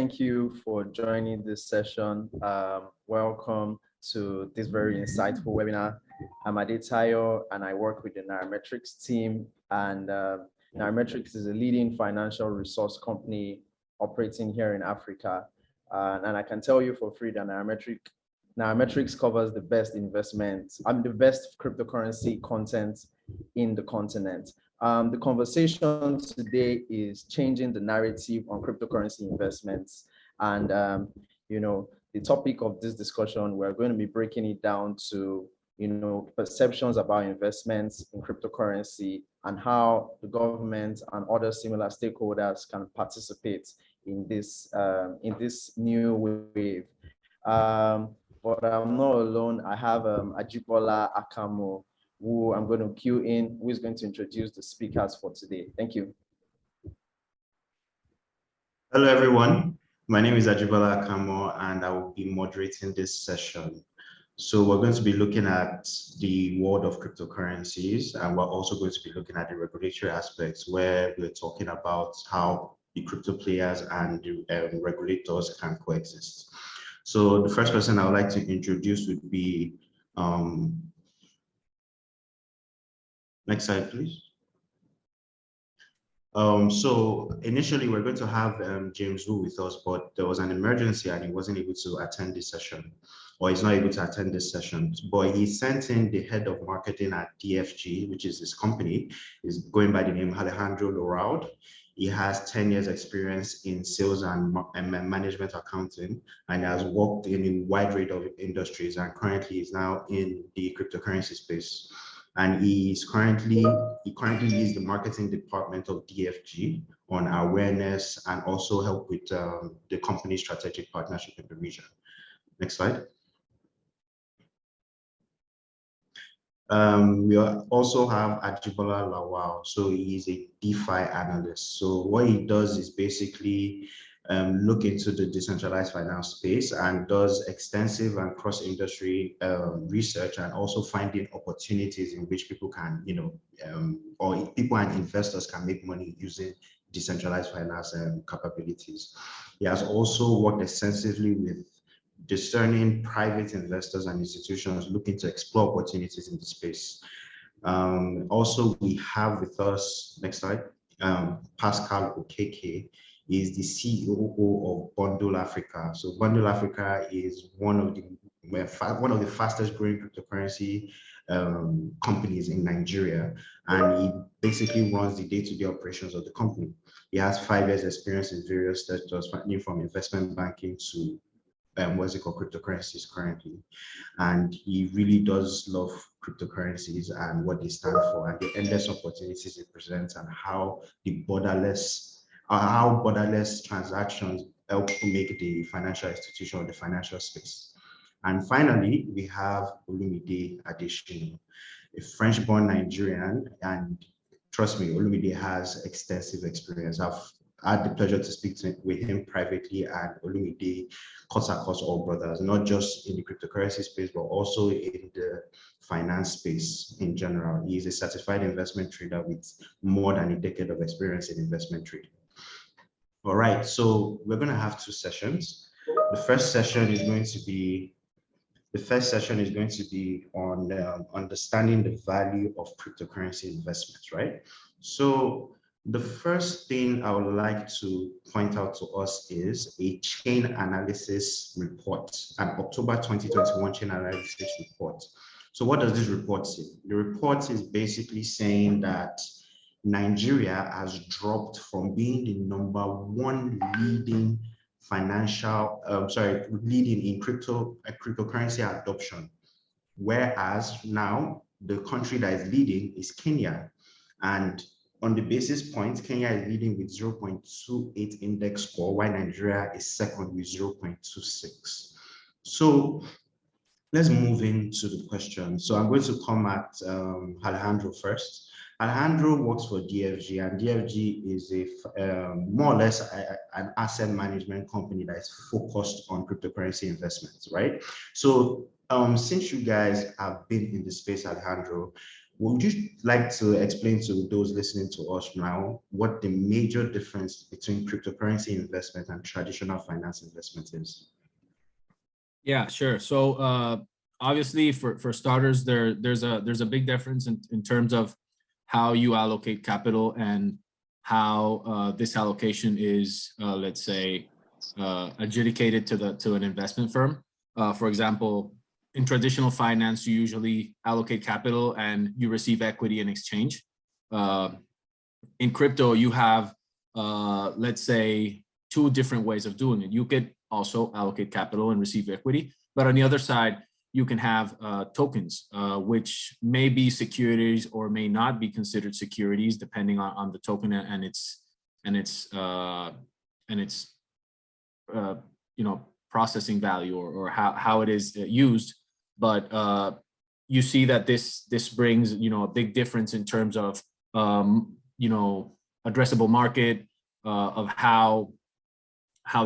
thank you for joining this session. Welcome to this very insightful webinar. I'm Adetayo and I work with the Nairametrics team. And Nairametrics is a leading financial resource company operating here in Africa. And I can tell you for free that Nairametrics covers the best investments, the best cryptocurrency content in the continent. The conversation today is changing the narrative on cryptocurrency investments. And, the topic of this discussion, we're going to be breaking it down to, perceptions about investments in cryptocurrency and how the government and other similar stakeholders can participate in this new wave. But I'm not alone. I have Ajibola Akamo, who I'm going to cue in, who is going to introduce the speakers for today. Thank you. Hello, everyone. My name is Ajibola Akamo, and I will be moderating this session. So we're going to be looking at the world of cryptocurrencies, and we're also going to be looking at the regulatory aspects where we're talking about how the crypto players and the regulators can coexist. So the first person I would like to introduce would be, next slide, please. So initially we're going to have James Wu with us, but there was an emergency and he wasn't able to attend this session, or he's not able to attend this session. But he sent in the head of marketing at DFG, which is his company, is going by the name Alejandro Loraud. He has 10 years experience in sales and management accounting, and has worked in a wide range of industries, and currently is now in the cryptocurrency space. And he currently leads the marketing department of DFG on awareness and also help with the company's strategic partnership in the region. Next slide. We also have Ajibola Lawal. So he's a DeFi analyst. So what he does is basically look into the decentralized finance space and does extensive and cross-industry research, and also finding opportunities in which people can, or people and investors can make money using decentralized finance capabilities. He has also worked extensively with discerning private investors and institutions looking to explore opportunities in the space. Also, we have with us, next slide, Pascal Okeke. Is the CEO of Bundle Africa. So Bundle Africa is one of the fastest growing cryptocurrency companies in Nigeria, and he basically runs the day-to-day operations of the company. He has 5 years experience in various sectors, from investment banking to what's it called, cryptocurrencies currently. And he really does love cryptocurrencies and what they stand for, and the endless opportunities it presents, and how borderless transactions help to make the financial institution or the financial space. And finally, we have Olumide Adeshina, a French-born Nigerian, and trust me, Olumide has extensive experience. I've had the pleasure to speak with him privately, and Olumide cuts across all brothers, not just in the cryptocurrency space, but also in the finance space in general. He is a certified investment trader with more than a decade of experience in investment trading. All right, so we're going to have 2 sessions. The first session is going to be on understanding the value of cryptocurrency investments, right? So the first thing I would like to point out to us is a chain analysis report, an October 2021 chain analysis report. So what does this report say? The report is basically saying that Nigeria has dropped from being the #1 leading leading in cryptocurrency adoption, whereas now the country that is leading is Kenya. And on the basis points, Kenya is leading with 0.28 index score, while Nigeria is second with 0.26. So let's move into the question. So I'm going to come at Alejandro first. Alejandro works for DFG, and DFG is more or less an asset management company that is focused on cryptocurrency investments, right? So since you guys have been in the space, Alejandro, Would you like to explain to those listening to us now what the major difference between cryptocurrency investment and traditional finance investment is? Yeah, sure. So obviously for starters, there's a big difference in terms of how you allocate capital and how this allocation is, let's say, adjudicated to an investment firm. For example, in traditional finance, you usually allocate capital and you receive equity in exchange. In crypto, you have, let's say, two different ways of doing it. You could also allocate capital and receive equity, but on the other side, you can have tokens, which may be securities or may not be considered securities, depending on the token and its processing value or how it is used. But you see that this brings a big difference in terms of addressable market, of how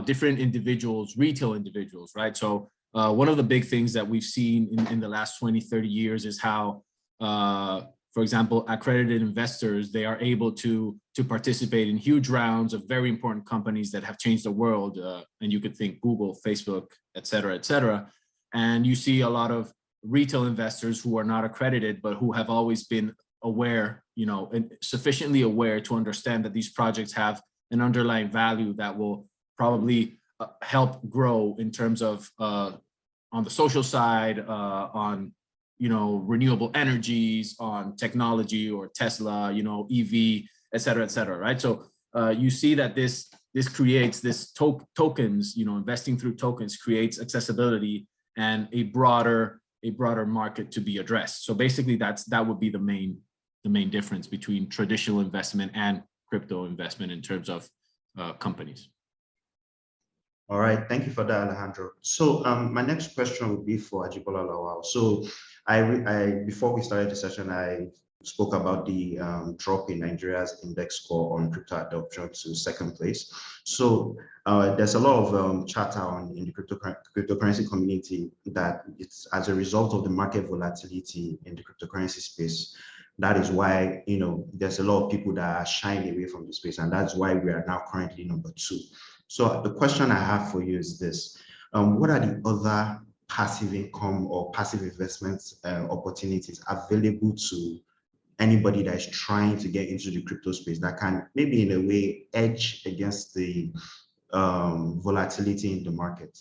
different individuals, retail individuals, right? So one of the big things that we've seen in the last 20, 30 years is how, for example, accredited investors, they are able to participate in huge rounds of very important companies that have changed the world. And you could think Google, Facebook, et cetera, and you see a lot of retail investors who are not accredited, but who have always been aware, and sufficiently aware to understand that these projects have an underlying value that will probably help grow in terms of on the social side, on renewable energies, on technology or Tesla, EV, et cetera, right? So you see that this creates this tokens, investing through tokens creates accessibility and a broader market to be addressed. So basically that would be the main difference between traditional investment and crypto investment in terms of companies. All right, thank you for that, Alejandro. So my next question would be for Ajibola Lawal. So I before we started the session, I spoke about the drop in Nigeria's index score on crypto adoption to second place. So there's a lot of chatter in the cryptocurrency community that it's as a result of the market volatility in the cryptocurrency space. That is why there's a lot of people that are shying away from the space, and that's why we are now currently number 2. So the question I have for you is this: what are the other passive income or passive investments opportunities available to anybody that is trying to get into the crypto space that can maybe in a way edge against the volatility in the market?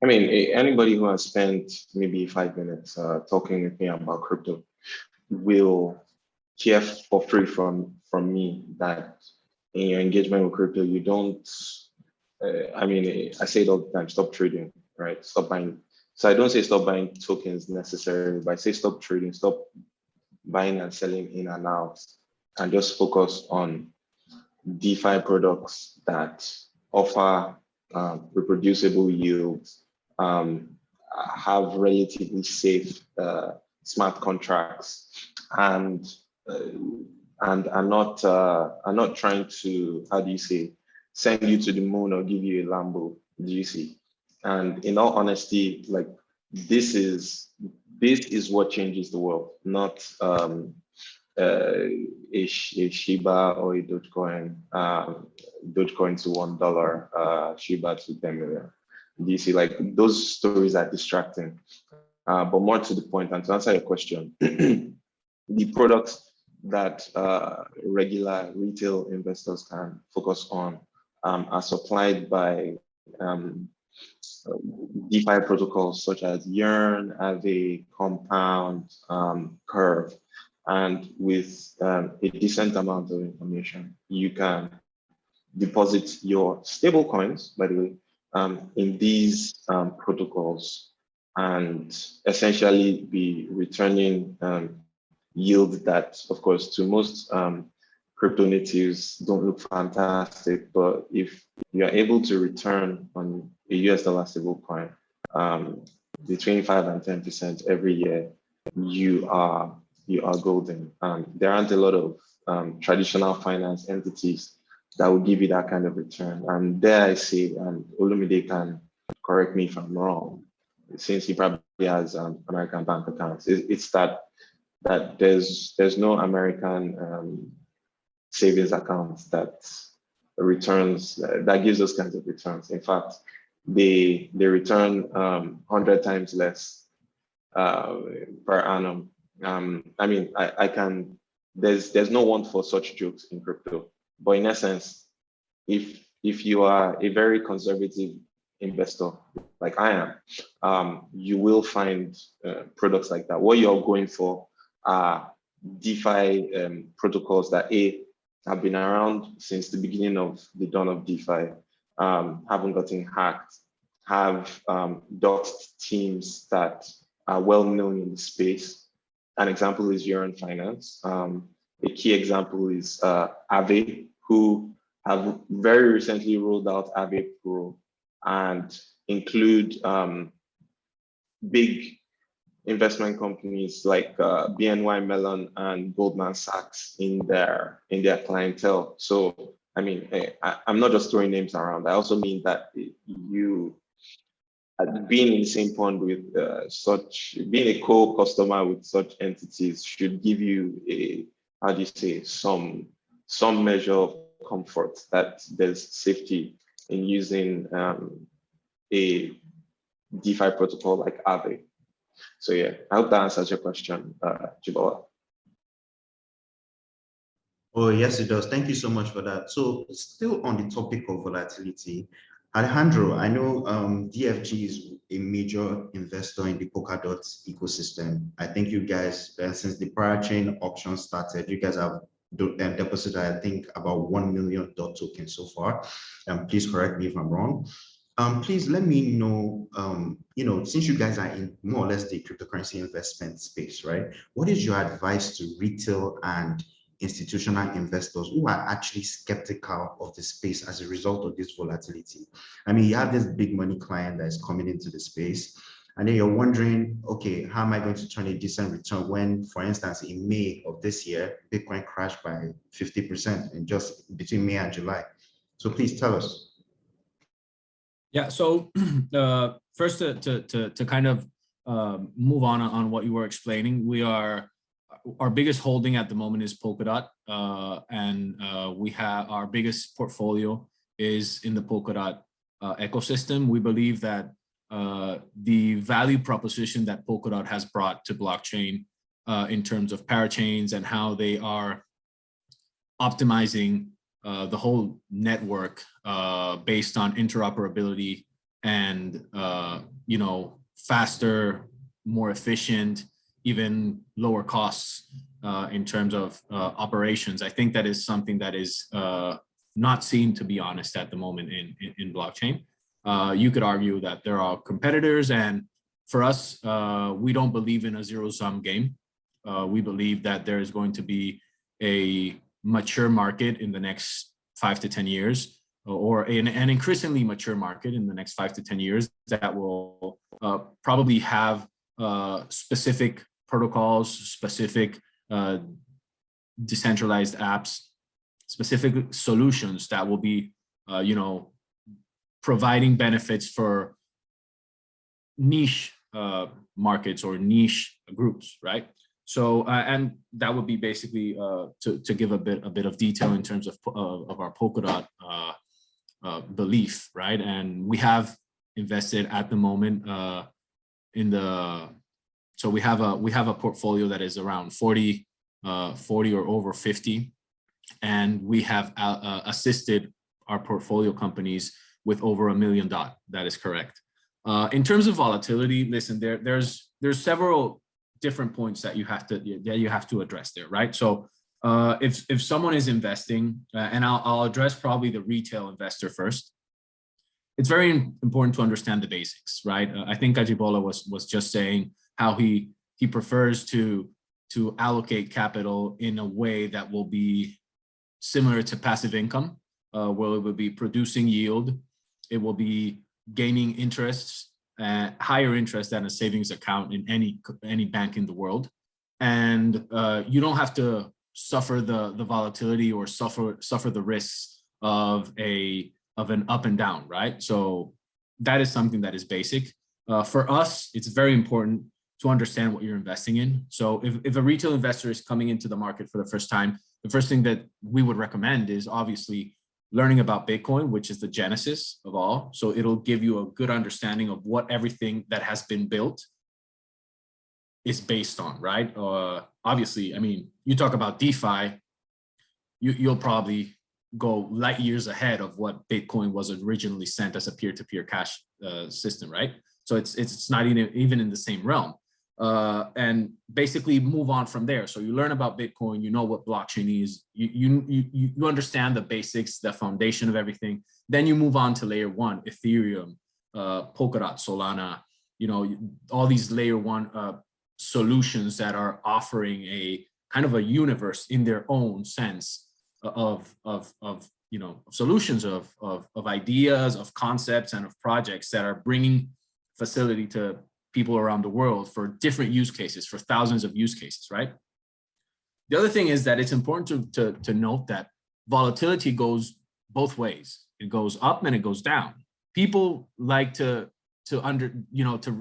I mean, anybody who has spent maybe 5 minutes talking with me about crypto will hear for free from me that in your engagement with crypto, you don't, I say it all the time, stop trading, right? Stop buying. So I don't say stop buying tokens necessarily, but I say stop trading, stop buying and selling in and out, and just focus on DeFi products that offer reproducible yields, have relatively safe smart contracts, and are not trying to, how do you say, send you to the moon or give you a Lambo, do you see? And in all honesty, like this is what changes the world, not a Shiba or a Dogecoin, Dogecoin to $1, Shiba to 10 million. Do you see? Like those stories are distracting, but more to the point, and to answer your question, the products that regular retail investors can focus on are supplied by DeFi protocols such as Yearn, Aave, Compound, Curve, and with a decent amount of information, you can deposit your stable coins, by the way, in these protocols, and essentially be returning yield that, of course, to most crypto natives don't look fantastic, but if you're able to return on a US dollar stable coin between 5 and 10% every year, you are golden. There aren't a lot of traditional finance entities that will give you that kind of return. And there I say, and Olumide can correct me if I'm wrong, since he probably has American bank accounts. It's that there's no American savings account that returns that gives those kinds of returns. In fact, they return 100 times less per annum. I mean, I can. There's no want for such jokes in crypto, but in essence, if you are a very conservative investor like I am, you will find products like that. What you're going for are DeFi protocols that have been around since the beginning of the dawn of DeFi, haven't gotten hacked, have doxed teams that are well known in the space. An example is Urine Finance. A key example is Aave, who have very recently rolled out Aave Pro and include big investment companies like BNY Mellon and Goldman Sachs in their clientele. So, I mean, I'm not just throwing names around. I also mean that you being in the same pond with being a co-customer with such entities should give you some measure of comfort that there's safety in using a DeFi protocol like Aave. So yeah, I hope that answers your question, Jibola. Oh, yes, it does. Thank you so much for that. So still on the topic of volatility, Alejandro, I know DFG is a major investor in the Polkadot ecosystem. I think you guys, since the parachain auction started, you guys have deposited, I think, about 1 million DOT tokens so far. Please correct me if I'm wrong. Please let me know, since you guys are in more or less the cryptocurrency investment space, right? What is your advice to retail and institutional investors who are actually skeptical of the space as a result of this volatility? I mean, you have this big money client that is coming into the space, and then you're wondering, okay, how am I going to turn a decent return when, for instance, in May of this year, Bitcoin crashed by 50% in just between May and July? So please tell us. Yeah, so first to kind of move on what you were explaining, our biggest holding at the moment is Polkadot, and we have our biggest portfolio is in the Polkadot ecosystem. We believe that the value proposition that Polkadot has brought to blockchain in terms of parachains and how they are optimizing the whole network based on interoperability and faster, more efficient, even lower costs in terms of operations. I think that is something that is not seen, to be honest, at the moment in blockchain. You could argue that there are competitors, and for us, we don't believe in a zero-sum game. We believe that there is going to be a mature market in the next 5 to 10 years, or an increasingly mature market in the next 5 to 10 years that will probably have specific protocols, specific decentralized apps, specific solutions that will be, providing benefits for niche markets or niche groups, right? So, and that would be basically to give a bit of detail in terms of our Polkadot belief, right? And we have invested at the moment so we have a portfolio that is around 40 or over 50, and we have assisted our portfolio companies with over $1 million. That is correct. In terms of volatility, listen, there's several different points that you have to address there, right? So if someone is investing, and I'll address probably the retail investor first. It's very important to understand the basics, right? I think Ajibola was just saying how he prefers to allocate capital in a way that will be similar to passive income, where it will be producing yield, it will be gaining interests, higher interest than a savings account in any bank in the world, and you don't have to suffer the volatility or suffer the risks of an up and down, right? So that is something that is basic. For us, it's very important to understand what you're investing in. So if a retail investor is coming into the market for the first time, the first thing that we would recommend is obviously learning about Bitcoin, which is the genesis of all. So it'll give you a good understanding of what everything that has been built is based on, right? Obviously, I mean, you talk about DeFi, you'll probably go light years ahead of what Bitcoin was originally sent as a peer-to-peer cash system, right? So it's not even in the same realm. And basically move on from there. So you learn about Bitcoin, you know what blockchain is, you understand the basics, the foundation of everything. Then you move on to layer one, Ethereum, Polkadot, Solana, you know, all these layer one solutions that are offering a kind of a universe in their own sense of you know, solutions of ideas, of concepts, and of projects that are bringing facility to people around the world for different use cases, for thousands of use cases, right? The other thing is that it's important to note that volatility goes both ways. It goes up and it goes down. People like to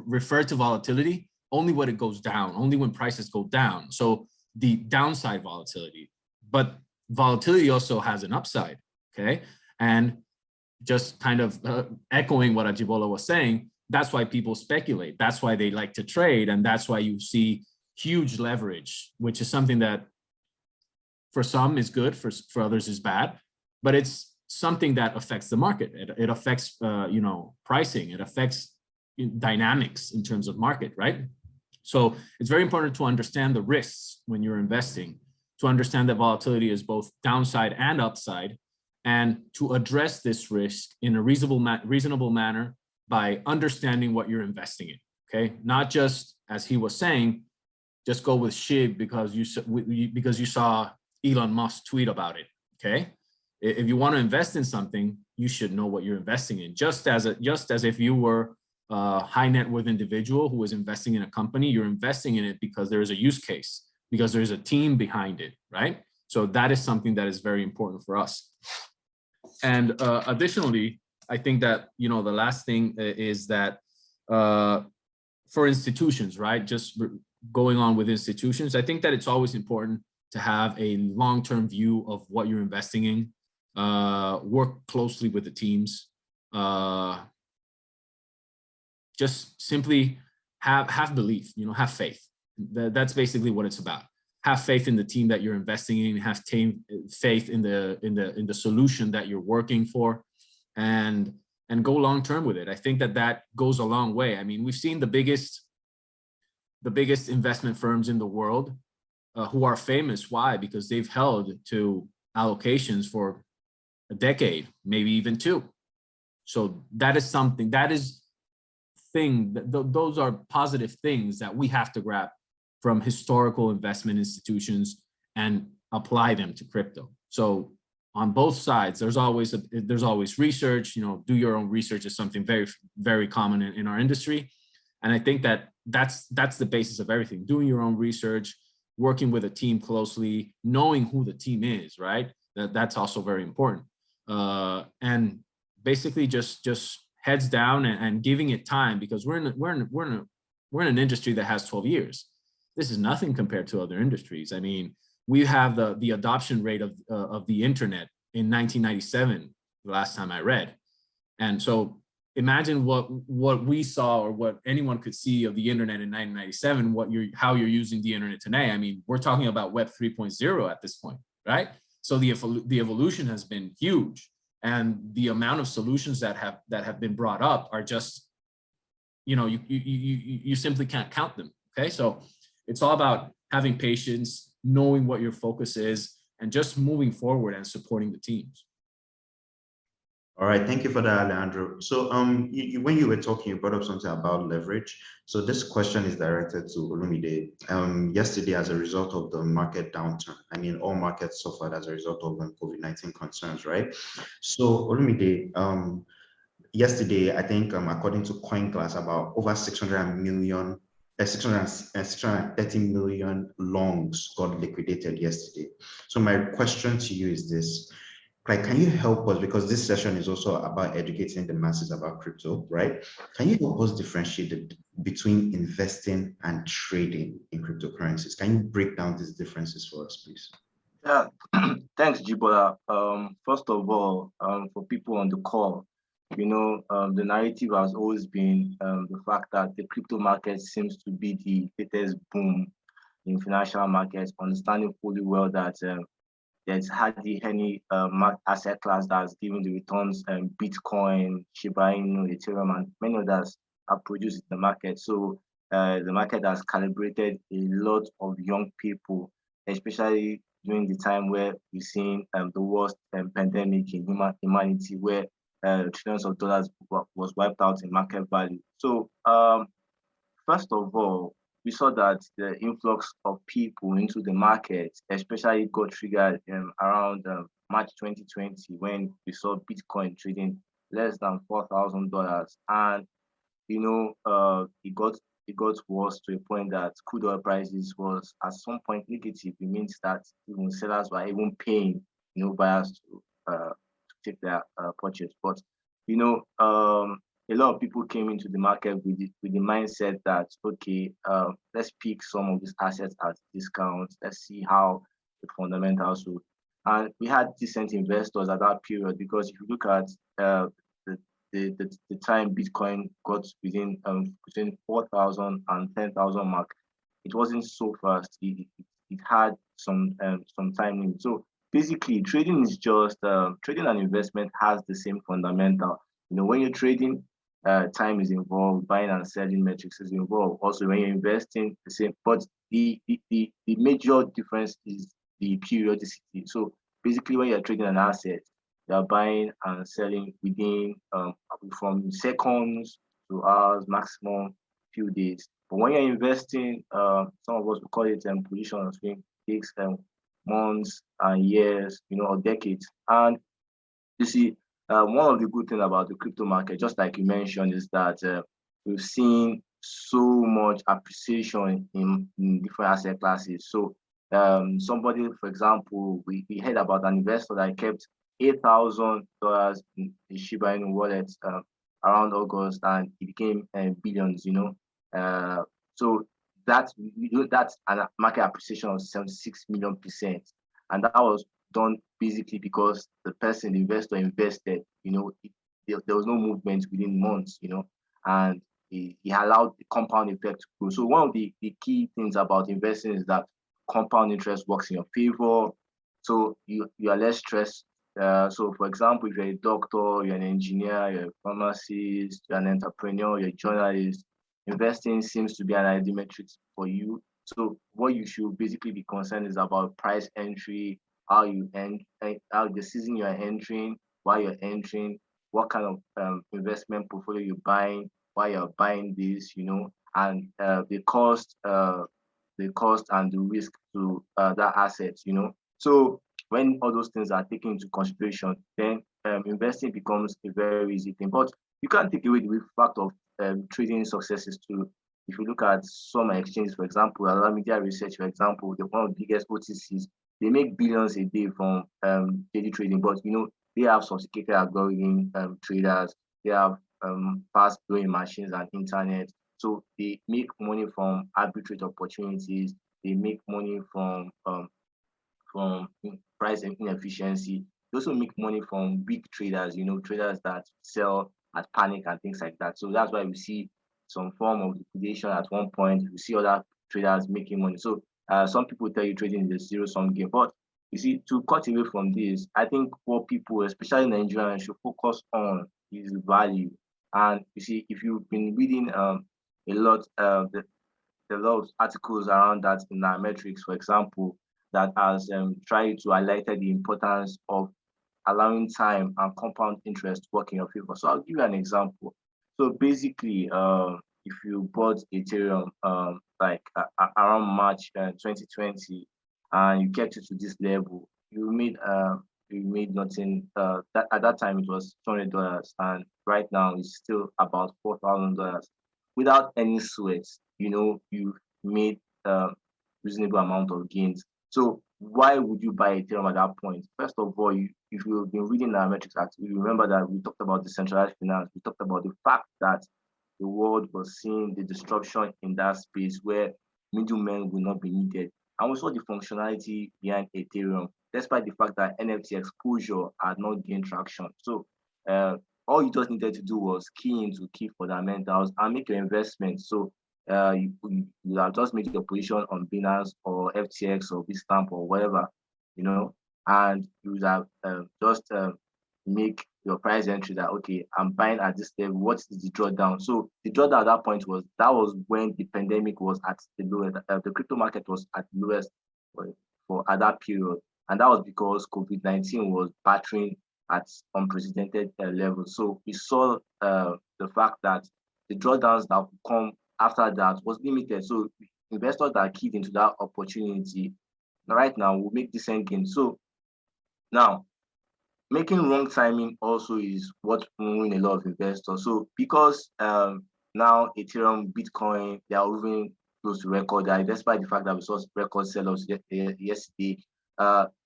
refer to volatility only when it goes down, only when prices go down. So the downside volatility, but volatility also has an upside, okay? And just kind of echoing what Ajibola was saying, that's why people speculate. That's why they like to trade. And that's why you see huge leverage, which is something that for some is good, for others is bad, but it's something that affects the market. It affects, you know, pricing. It affects dynamics in terms of market, right? So it's very important to understand the risks when you're investing, to understand that volatility is both downside and upside, and to address this risk in a reasonable manner by understanding what you're investing in, okay? Not just, as he was saying, just go with SHIB because you saw Elon Musk tweet about it, okay? If you want to invest in something, you should know what you're investing in. Just as if you were a high net worth individual who is investing in a company, you're investing in it because there is a use case, because there's a team behind it, right? So that is something that is very important for us. And additionally, I think that, you know, the last thing is that for institutions, right? Just going on with institutions, I think that it's always important to have a long-term view of what you're investing in, work closely with the teams, just simply have belief, you know, have faith. That's basically what it's about. Have faith in the team that you're investing in, have faith in the solution that you're working for, and go long term with it. I think that goes a long way. I mean, we've seen the biggest investment firms in the world who are famous. Why? Because they've held to allocations for a decade, maybe even two. So that is something, those are positive things that we have to grab from historical investment institutions and apply them to crypto. So on both sides, there's always research. You know, do your own research is something very, very common in our industry. And I think that's the basis of everything. Doing your own research, working with a team closely, knowing who the team is, right? That's also very important. And basically just heads down and giving it time, because we're in an industry that has 12 years. This is nothing compared to other industries. I mean, we have the adoption rate of the internet in 1997, the last time I read. And so imagine what we saw, or what anyone could see of the internet in 1997, how you're using the internet today. I mean, we're talking about Web 3.0 at this point, right? So the evolution has been huge, and the amount of solutions that have been brought up are just, you know, you simply can't count them. Okay, so it's all about having patience, knowing what your focus is, and just moving forward and supporting the teams. All right, thank you for that, Alejandro. So when you were talking, you brought up something about leverage. So this question is directed to Olumide. Yesterday, as a result of the market downturn, I mean, all markets suffered as a result of COVID-19 concerns, right? So Olumide, yesterday, I think according to CoinGlass, about over 630 million longs got liquidated yesterday. So my question to you is this: like, can you help us, because this session is also about educating the masses about crypto, right? Can you help us differentiate between investing and trading in cryptocurrencies? Can you break down these differences for us, please? Yeah, thanks, Jibola. First of all, for people on the call, the narrative has always been the fact that the crypto market seems to be the latest boom in financial markets, understanding fully well that there's hardly any asset class that's giving the returns Bitcoin, Shiba Inu, Ethereum, and many others are produced in the market. So the market has calibrated a lot of young people, especially during the time where we've seen the worst pandemic in humanity, where trillions of dollars was wiped out in market value. So first of all, we saw that the influx of people into the market, especially got triggered around March 2020, when we saw Bitcoin trading less than $4,000, and it got worse to a point that crude oil prices was at some point negative. It means that even sellers were even paying buyers to take their purchase. But a lot of people came into the market with the mindset that, okay, let's pick some of these assets at discounts. Let's see how the fundamentals will. And we had decent investors at that period, because if you look at the time Bitcoin got within between 4,000 and 10,000 mark, it wasn't so fast. It had some timing. So basically, trading is just trading and investment has the same fundamental. When you're trading, time is involved, buying and selling metrics is involved. Also, when you're investing, the same. But the major difference is the periodicity. So basically, when you're trading an asset, you're buying and selling within from seconds to hours, maximum few days. But when you're investing, some of us will call it position swing, takes months and years, or decades. And you see, one of the good things about the crypto market, just like you mentioned, is that we've seen so much appreciation in different asset classes. So somebody, for example, we heard about an investor that kept $8,000 in the Shiba Inu wallet around August, and it became billions. So that's a market appreciation of 76 million%, and that was done basically because the person, the investor, invested. There was no movement within months. And he allowed the compound effect to grow. So one of the key things about investing is that compound interest works in your favor. So you are less stressed. So for example, if you're a doctor, you're an engineer, you're a pharmacist, you're an entrepreneur, you're a journalist, investing seems to be an ideal metric for you. So what you should basically be concerned is about price entry, how the season you are entering, why you're entering, what kind of investment portfolio you're buying, why you're buying this, and the cost and the risk to that asset, So when all those things are taken into consideration, then investing becomes a very easy thing. But you can't take away the fact of trading successes too. If you look at some exchanges, for example, Media Research, for example, one of the biggest OTCs, they make billions a day from daily trading, but they have sophisticated algorithm traders, they have fast growing machines and internet. So they make money from arbitrage opportunities, they make money from price and inefficiency. They also make money from big traders, traders that sell at panic and things like that. So that's why we see some form of liquidation at one point. We see other traders making money. So some people tell you trading is a zero-sum game, but you see, to cut away from this, I think what people, especially Nigerians, should focus on is value. And you see, if you've been reading a lot of articles around that in Nairametrics, for example, that has tried to highlight the importance of allowing time and compound interest to work in your favor. So I'll give you an example. So basically, if you bought Ethereum around March 2020, and you kept it to this level, you made nothing. At that time it was $200, and right now it's still about $4,000 without any sweat. You made reasonable amount of gains. So why would you buy Ethereum at that point? First of all, if you've been reading our metrics act, you remember that we talked about decentralized finance. We talked about the fact that the world was seeing the disruption in that space where middlemen will not be needed. And we saw the functionality behind Ethereum, despite the fact that NFT exposure had not gained traction. So all you just needed to do was key into key fundamentals and make your investment. So you have just made your position on Binance or FTX or Bitstamp or whatever, you know, and you would have just make your price entry that, okay, I'm buying at this level. What is the drawdown? So the drawdown at that point was when the pandemic was at the lowest. The crypto market was at the lowest for at that period, and that was because COVID-19 was battering at unprecedented levels. So we saw the fact that the drawdowns that would come after that was limited. So investors that are keyed into that opportunity right now will make decent gains. So now, making wrong timing also is what moving a lot of investors. So because now Ethereum, Bitcoin, they are moving close to record high, despite the fact that we saw record sell-offs yesterday.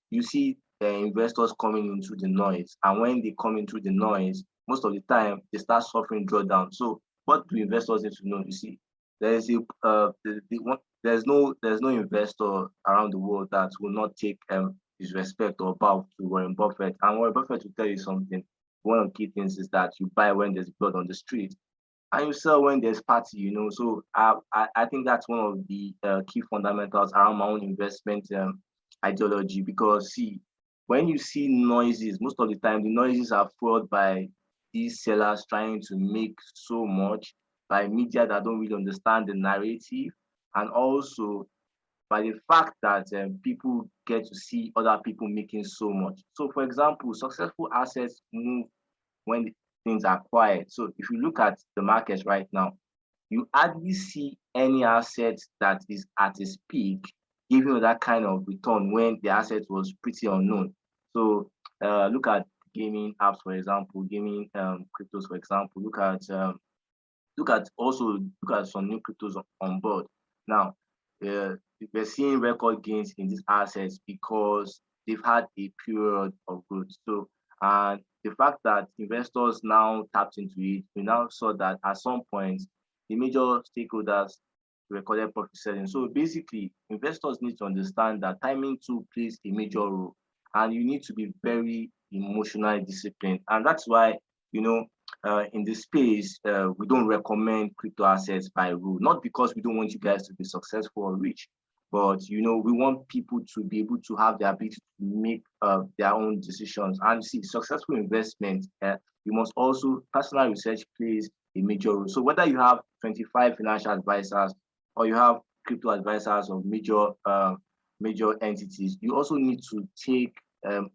You see investors coming into the noise, and when they come into the noise, most of the time they start suffering drawdown. So what do investors need to know? You see, there's no investor around the world that will not take his respect or bow to Warren Buffett. And Warren Buffett will tell you something. One of the key things is that you buy when there's blood on the street and you sell when there's party, you know. So I think that's one of the key fundamentals around my own investment ideology, because see, when you see noises, most of the time the noises are fueled by these sellers trying to make so much, by media that don't really understand the narrative, and also by the fact that people get to see other people making so much. So for example, successful assets move when things are quiet. So if you look at the markets right now, you hardly see any asset that is at its peak giving you that kind of return when the asset was pretty unknown. So look at gaming apps, for example, gaming cryptos, for example. Look at some new cryptos on board. Now, we're seeing record gains in these assets because they've had a period of growth. So, and the fact that investors now tapped into it, we now saw that at some point, the major stakeholders recorded profit selling. So basically, investors need to understand that timing too plays a major role, and you need to be very emotionally disciplined. And that's why, you know, in this space, we don't recommend crypto assets by rule, not because we don't want you guys to be successful or rich, but you know, we want people to be able to have the ability to make their own decisions. And see, successful investment, you must also, personal research plays a major role. So whether you have 25 financial advisors or you have crypto advisors of major entities, you also need to take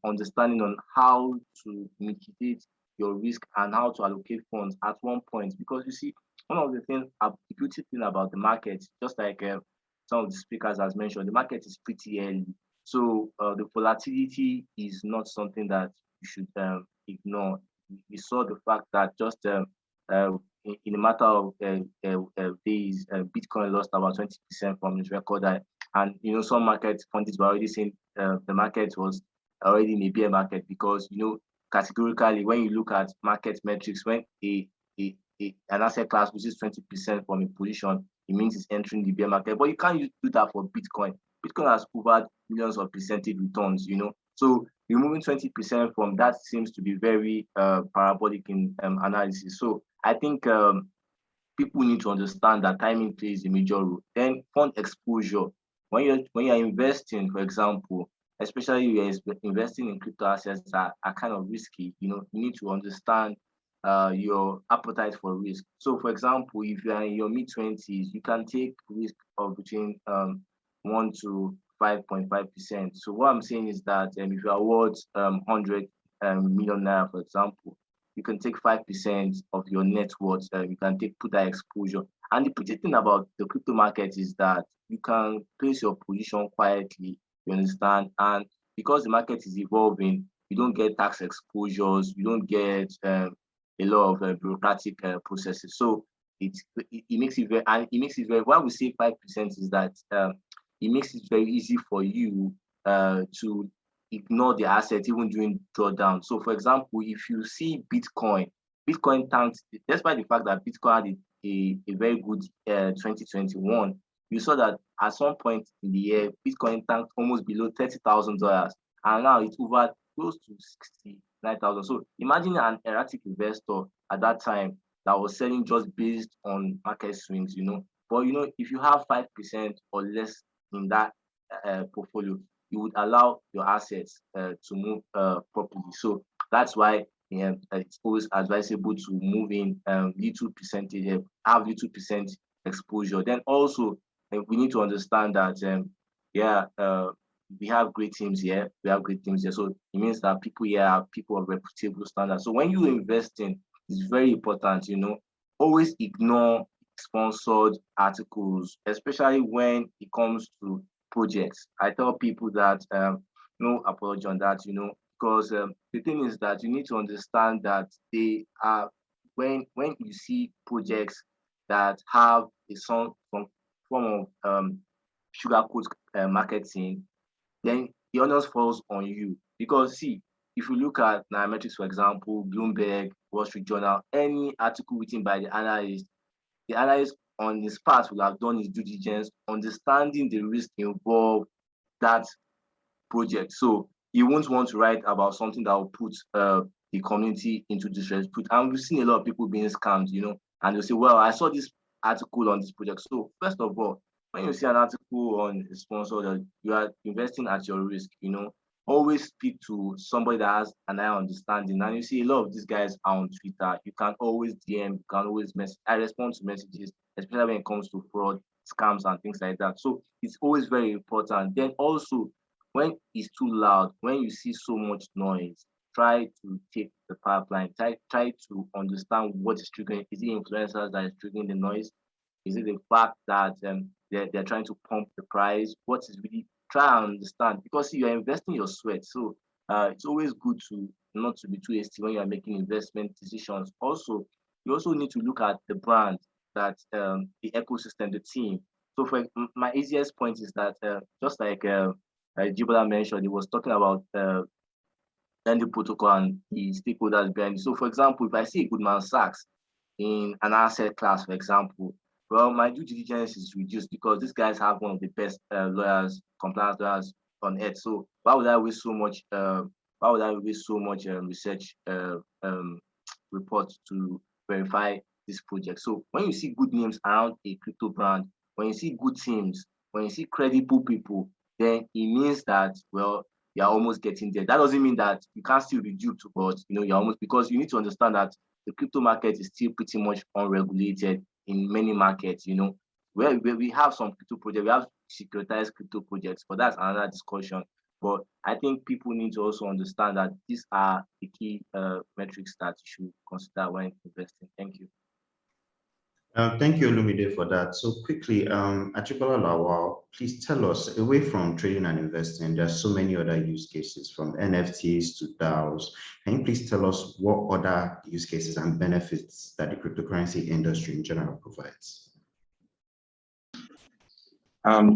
understanding on how to mitigate your risk and how to allocate funds at one point. Because you see, one of the things, the beauty thing about the market, just like some of the speakers has mentioned, the market is pretty early. So the volatility is not something that you should ignore. We saw the fact that just in a matter of days, Bitcoin lost about 20% from its record high. And you know, some market pundits were already saying the market was already in a bear market, because you know, categorically, when you look at market metrics, when an asset class loses 20% from a position, it means it's entering the bear market. But you can't do that for Bitcoin. Bitcoin has covered millions of percentage returns, you know. So removing 20% from that seems to be very parabolic in analysis. So I think people need to understand that timing plays a major role. Then fund exposure. When you're investing, for example, especially you're investing in crypto assets that are kind of risky, you know, you need to understand your appetite for risk. So for example, if you are in your mid-20s, you can take risk of between 1 to 5.5%. So what I'm saying is that if you are worth 100 million naira, for example, you can take 5% of your net worth. You can put that exposure. And the pretty thing about the crypto market is that you can place your position quietly, you understand? And because the market is evolving, you don't get tax exposures, you don't get a lot of bureaucratic processes. So it makes it very, why we say 5% is that it makes it very easy for you to ignore the asset even during drawdown. So for example, if you see Bitcoin tanked, despite the fact that Bitcoin had a very good 2021, you saw that at some point in the year, Bitcoin tanked almost below $30,000, and now it's over close to 69,000. So imagine an erratic investor at that time that was selling just based on market swings, But if you have 5% or less in that portfolio, you would allow your assets to move properly. So that's why it's always advisable to move in little percentage, have little percent exposure. Then also, we need to understand that, we have great teams here. So it means that people here are people of reputable standards. So when you invest in, it's very important, always ignore sponsored articles, especially when it comes to projects. I tell people that no apology on that, because the thing is that you need to understand that they are, when you see projects that have some form of sugarcoat marketing, then the onus falls on you. Because see, if you look at Nairametrics, for example, Bloomberg, Wall Street Journal, any article written by the analyst on his part will have done his due diligence, understanding the risk involved that project. So you won't want to write about something that will put the community into disrepute. And we've seen a lot of people being scammed, and they'll say, well, I saw this article on this project. So first of all, when you see an article on a sponsor that you are investing at your risk, always speak to somebody that has an eye understanding. And you see a lot of these guys are on Twitter. You can always DM, you can always message. I respond to messages, especially when it comes to fraud, scams, and things like that. So it's always very important. Then also, when it's too loud, when you see so much noise, try to take the pipeline. Try to understand what is triggering. Is it influencers that is triggering the noise? Is it the fact that they're trying to pump the price? What is really, try and understand, because you're investing your sweat. So it's always good to not to be too hasty when you are making investment decisions. Also, you also need to look at the brand, that the ecosystem, the team. So for my easiest point is that just like Jibola mentioned, he was talking about the protocol and the stakeholders behind it. So for example, if I see Goldman Sachs in an asset class, for example, well, my due diligence is reduced because these guys have one of the best compliance lawyers on earth. So why would I waste so much? Research report to verify this project? So when you see good names around a crypto brand, when you see good teams, when you see credible people, then it means that, well, you're almost getting there. That doesn't mean that you can't still be duped, but you're almost, because you need to understand that the crypto market is still pretty much unregulated in many markets, where we have some crypto projects, we have securitized crypto projects, but that's another discussion. But I think people need to also understand that these are the key metrics that you should consider when investing. Thank you. Thank you, Olumide, for that. So quickly, Ajibola Lawal, please tell us, away from trading and investing, there are so many other use cases, from NFTs to DAOs. Can you please tell us what other use cases and benefits that the cryptocurrency industry in general provides?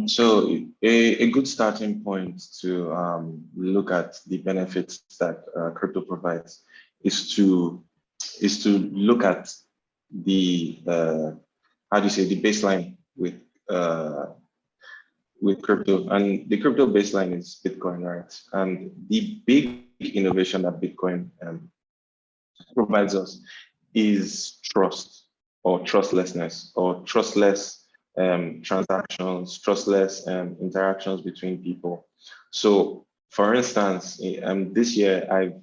So a good starting point to look at the benefits that crypto provides is to look at the the baseline with crypto. And the crypto baseline is Bitcoin, right? And the big innovation that Bitcoin provides us is trust, or trustlessness, or trustless transactions, trustless interactions between people. So for instance, this year I've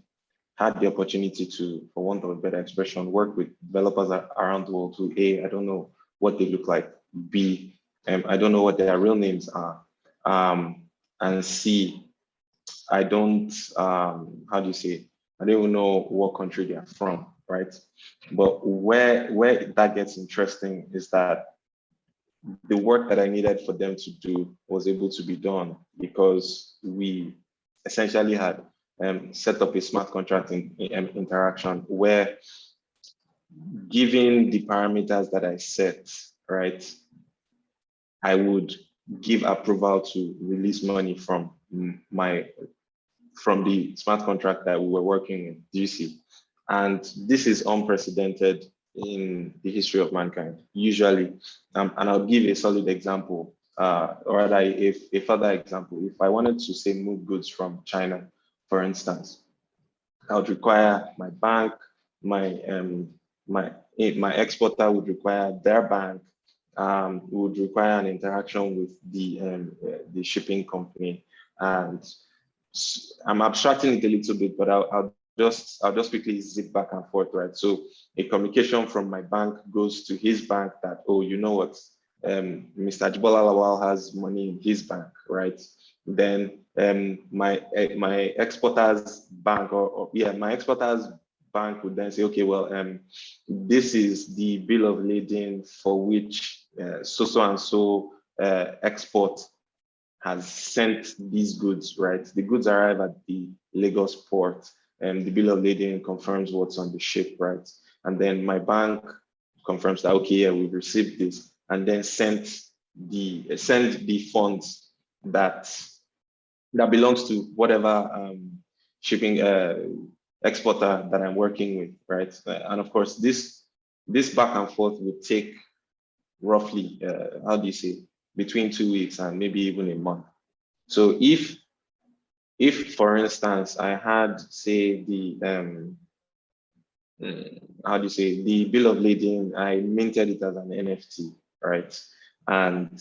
had the opportunity to, for want of a better expression, work with developers around the world who, A, I don't know what they look like, B, I don't know what their real names are, and C, I don't, I don't even know what country they are from, right? But where that gets interesting is that the work that I needed for them to do was able to be done because we essentially had set up a smart contract interaction where, given the parameters that I set, right, I would give approval to release money from my from the smart contract that we were working in. Do you see? And this is unprecedented in the history of mankind, usually. And I'll give a solid example, or rather a further example. If I wanted to say move goods from China, for instance, I would require my bank, my exporter would require their bank, would require an interaction with the shipping company. And I'm abstracting it a little bit, but I'll just quickly zip back and forth, right? So a communication from my bank goes to his bank that, oh, you know what, Mr. Ajibola Lawal has money in his bank, right? Then my exporter's bank, my exporter's bank would then say, okay, well, this is the bill of lading for which so and so export has sent these goods, right? The goods arrive at the Lagos port, and the bill of lading confirms what's on the ship, right? And then my bank confirms that, okay, yeah, we've received this, and then send the funds that belongs to whatever shipping exporter that I'm working with, right? And of course, this back and forth would take roughly, between 2 weeks and maybe even a month. So if for instance, I had, say, the the bill of lading, I minted it as an NFT, right? And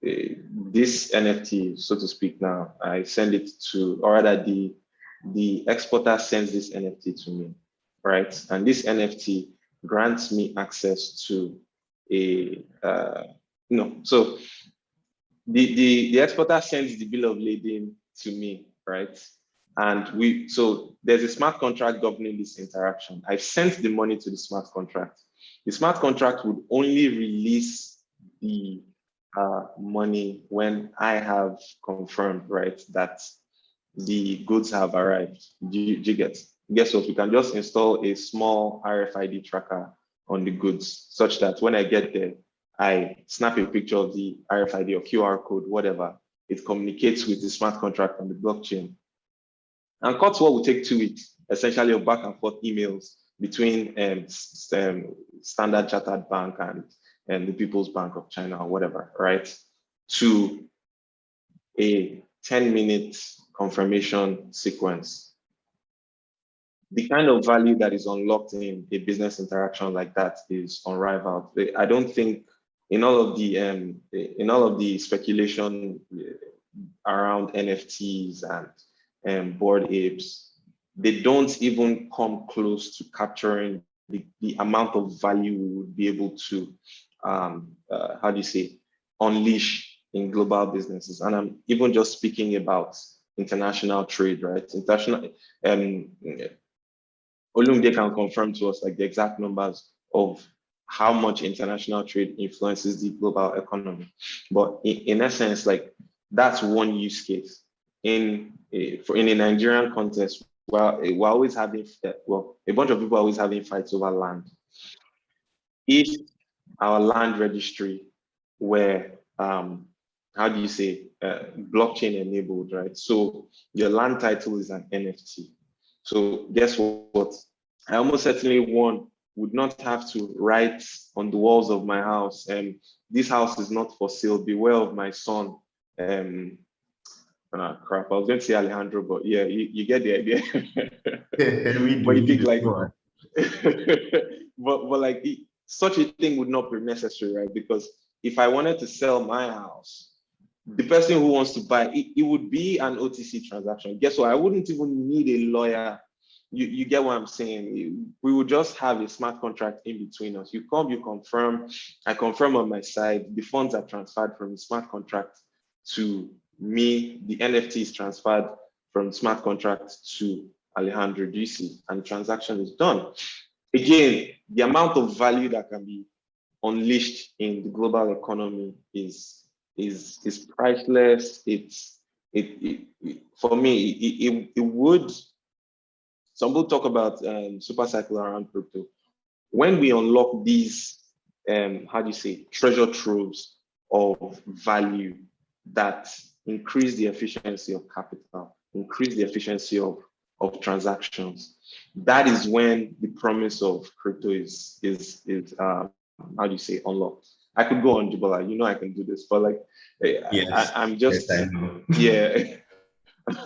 this NFT, so to speak, now I send it to, or rather the exporter sends this NFT to me, right? And this NFT grants me access to so the exporter sends the bill of lading to me, right? And so there's a smart contract governing this interaction. I've sent the money to the smart contract. The smart contract would only release the money when I have confirmed, right, that the goods have arrived. Do you get? Guess what? We can just install a small RFID tracker on the goods such that when I get there, I snap a picture of the RFID or QR code, whatever. It communicates with the smart contract on the blockchain. And cut what will take 2 weeks, essentially of back and forth emails between Standard Chartered Bank and the People's Bank of China or whatever, right? To a 10-minute confirmation sequence. The kind of value that is unlocked in a business interaction like that is unrivaled. I don't think in all of the speculation around NFTs and Bored Apes, they don't even come close to capturing the amount of value we would be able to unleash in global businesses. And I'm even just speaking about international trade, right? International Olumide can confirm to us like the exact numbers of how much international trade influences the global economy. But in essence, like that's one use case. In a Nigerian context, we're always having, a bunch of people are always having fights over land. If our land registry were, blockchain enabled, right? So your land title is an NFT. So guess what? I almost certainly would not have to write on the walls of my house, this house is not for sale, beware of my son. Crap, I was going to say Alejandro, but yeah, you get the idea. But you think like, but like such a thing would not be necessary, right? Because if I wanted to sell my house, the person who wants to buy it would be an OTC transaction. Guess what? I wouldn't even need a lawyer. You get what I'm saying? We would just have a smart contract in between us. You come, you confirm, I confirm on my side, the funds are transferred from the smart contract to me, the NFT is transferred from the smart contract to Alejandro DC, and the transaction is done. Again, the amount of value that can be unleashed in the global economy is priceless. For me, it would. Some people talk about super cycle around crypto. When we unlock these, treasure troves of value that increase the efficiency of capital, increase the efficiency of transactions. That is when the promise of crypto is how do you say, unlocked. I could go on, Jibola, I can do this, but like Yes, I'm just, yes, I know. yeah.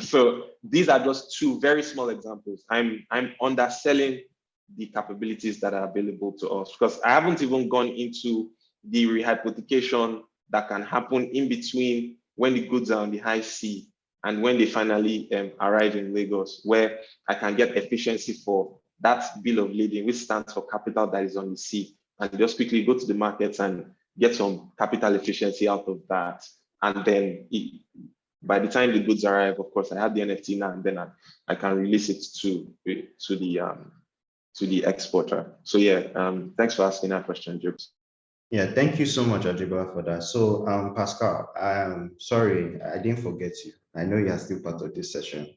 So these are just two very small examples. I'm underselling the capabilities that are available to us, because I haven't even gone into the rehypothecation that can happen in between when the goods are on the high sea and when they finally arrive in Lagos, where I can get efficiency for that bill of lading, which stands for capital that is on the sea, and just quickly go to the markets and get some capital efficiency out of that. And then by the time the goods arrive, of course, I have the NFT now, and then I can release it to the exporter. So yeah, thanks for asking that question, Jobs. Yeah, thank you so much, Ajiba, for that. So, Pascal, sorry, I didn't forget you. I know you are still part of this session.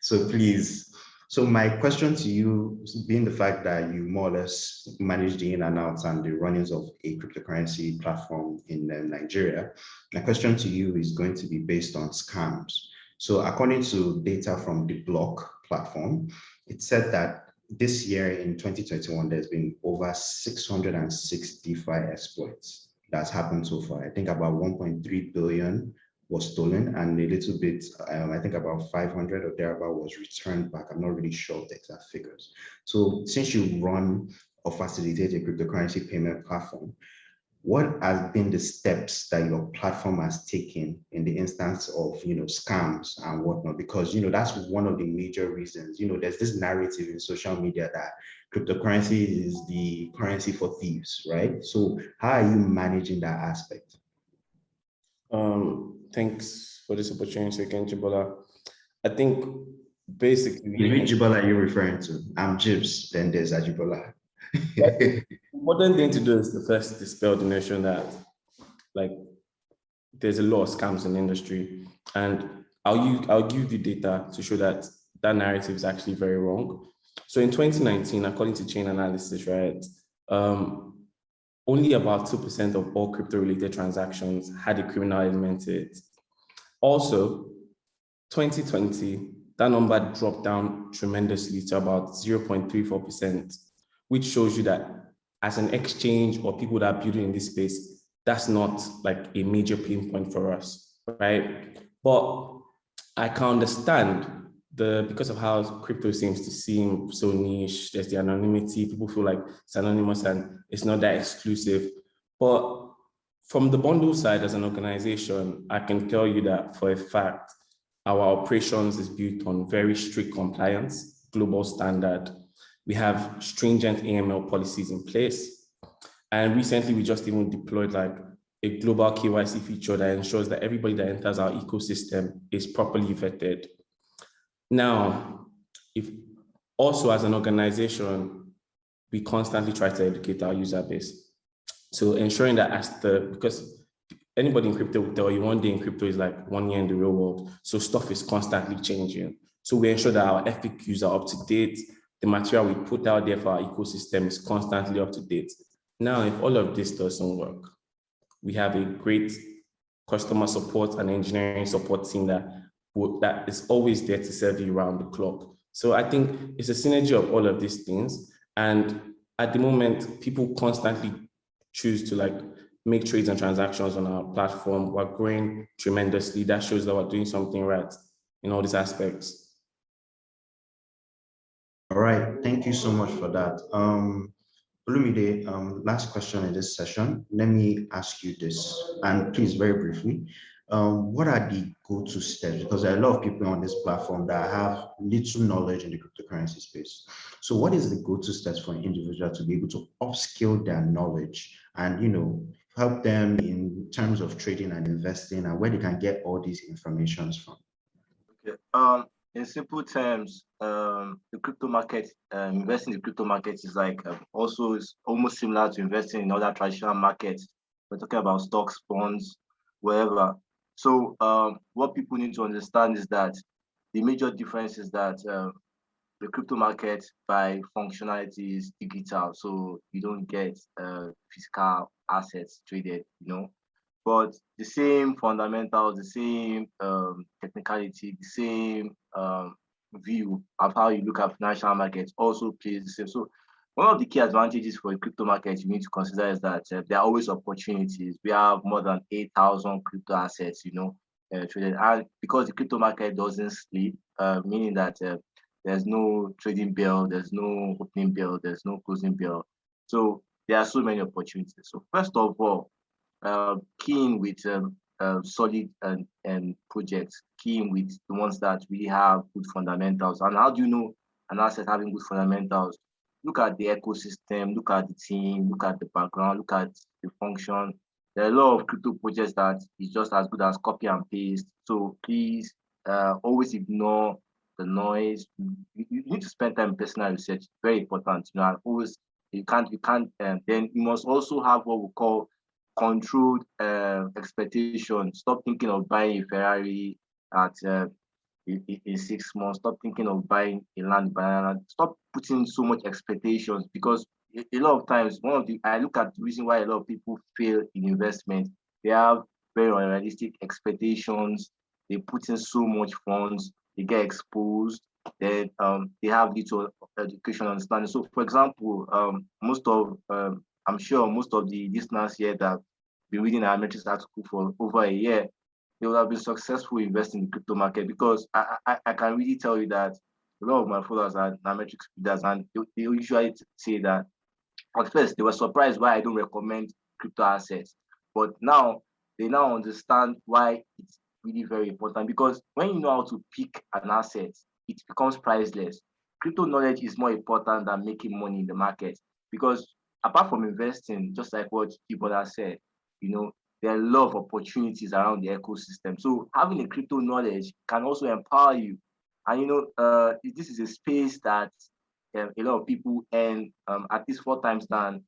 So please, so my question to you, being the fact that you more or less manage the in and outs and the runnings of a cryptocurrency platform in Nigeria, my question to you is going to be based on scams. So according to data from the Block platform, it said that this year in 2021, there's been over 665 exploits that's happened so far. I think about 1.3 billion was stolen, and a little bit, I think about 500 or thereabout was returned back. I'm not really sure of the exact figures. So since you run or facilitate a cryptocurrency payment platform, what has been the steps that your platform has taken in the instance of scams and whatnot? Because that's one of the major reasons. There's this narrative in social media that cryptocurrency is the currency for thieves, right? So how are you managing that aspect? Thanks for this opportunity again, Jibola. I think basically, Which Jibola are you referring to? I'm Jibs, then there's Ajibola. important thing to do is to first dispel the notion that like there's a lot of scams in the industry, and I'll give you data to show that that narrative is actually very wrong. So in 2019, according to Chain Analysis, right, only about 2% of all crypto-related transactions had a criminal element to it. Also, 2020, that number dropped down tremendously to about 0.34%, which shows you that as an exchange or people that are building in this space, that's not like a major pain point for us, right? But I can understand because of how crypto seems to seem so niche, there's the anonymity, people feel like it's anonymous and it's not that exclusive. But from the bundle side as an organization, I can tell you that for a fact, our operations is built on very strict compliance, global standard. We have stringent AML policies in place. And recently we just even deployed like a global KYC feature that ensures that everybody that enters our ecosystem is properly vetted. Now, if also as an organization, we constantly try to educate our user base. So ensuring that because anybody in crypto will tell you 1 day in crypto is like 1 year in the real world. So stuff is constantly changing. So we ensure that our FAQs are up to date. The material we put out there for our ecosystem is constantly up to date. Now, if all of this doesn't work, we have a great customer support and engineering support team that is always there to serve you around the clock. So I think it's a synergy of all of these things. And at the moment, people constantly choose to like make trades and transactions on our platform. We're growing tremendously. That shows that we're doing something right in all these aspects. All right, thank you so much for that. Olumide, last question in this session. Let me ask you this, and please, very briefly, what are the go-to steps? Because there are a lot of people on this platform that have little knowledge in the cryptocurrency space. So what is the go-to steps for an individual to be able to upskill their knowledge and, help them in terms of trading and investing, and where they can get all these informations from? Okay. In simple terms, the crypto market, investing in the crypto market is like also is almost similar to investing in other traditional markets. We're talking about stocks, bonds, wherever. So what people need to understand is that the major difference is that the crypto market by functionality is digital, so you don't get physical assets traded, but the same fundamentals, the same technicality, the same view of how you look at financial markets also plays the same. So one of the key advantages for a crypto market you need to consider is that there are always opportunities. We have more than 8,000 crypto assets, traded. And because the crypto market doesn't sleep, meaning that there's no trading bell, there's no opening bell, there's no closing bell. So there are so many opportunities. So first of all, keen with solid and projects, keen with the ones that really have good fundamentals. And how do you know an asset having good fundamentals? Look at the ecosystem, look at the team, look at the background, look at the function. There are a lot of crypto projects that is just as good as copy and paste. So please always ignore the noise. You need to spend time in personal research. Very important. And always you can't. Then you must also have what we call controlled expectation. Stop thinking of buying a Ferrari at in 6 months. Stop thinking of buying a land banana. Stop putting so much expectations, because a lot of times I look at the reason why a lot of people fail in investment. They have very unrealistic expectations. They put in so much funds. They get exposed. Then they have little education understanding. So, for example, I'm sure most of the listeners here that have been reading our metrics article for over a year, they will have been successful investing in the crypto market, because I can really tell you that a lot of my followers are nametrics readers, and they usually say that at first they were surprised why I don't recommend crypto assets, but now they now understand why it's really very important, because when you know how to pick an asset, it becomes priceless. Crypto knowledge is more important than making money in the market, because apart from investing, just like what Ibola said, there are a lot of opportunities around the ecosystem. So having a crypto knowledge can also empower you. And this is a space that a lot of people earn at least 4 times than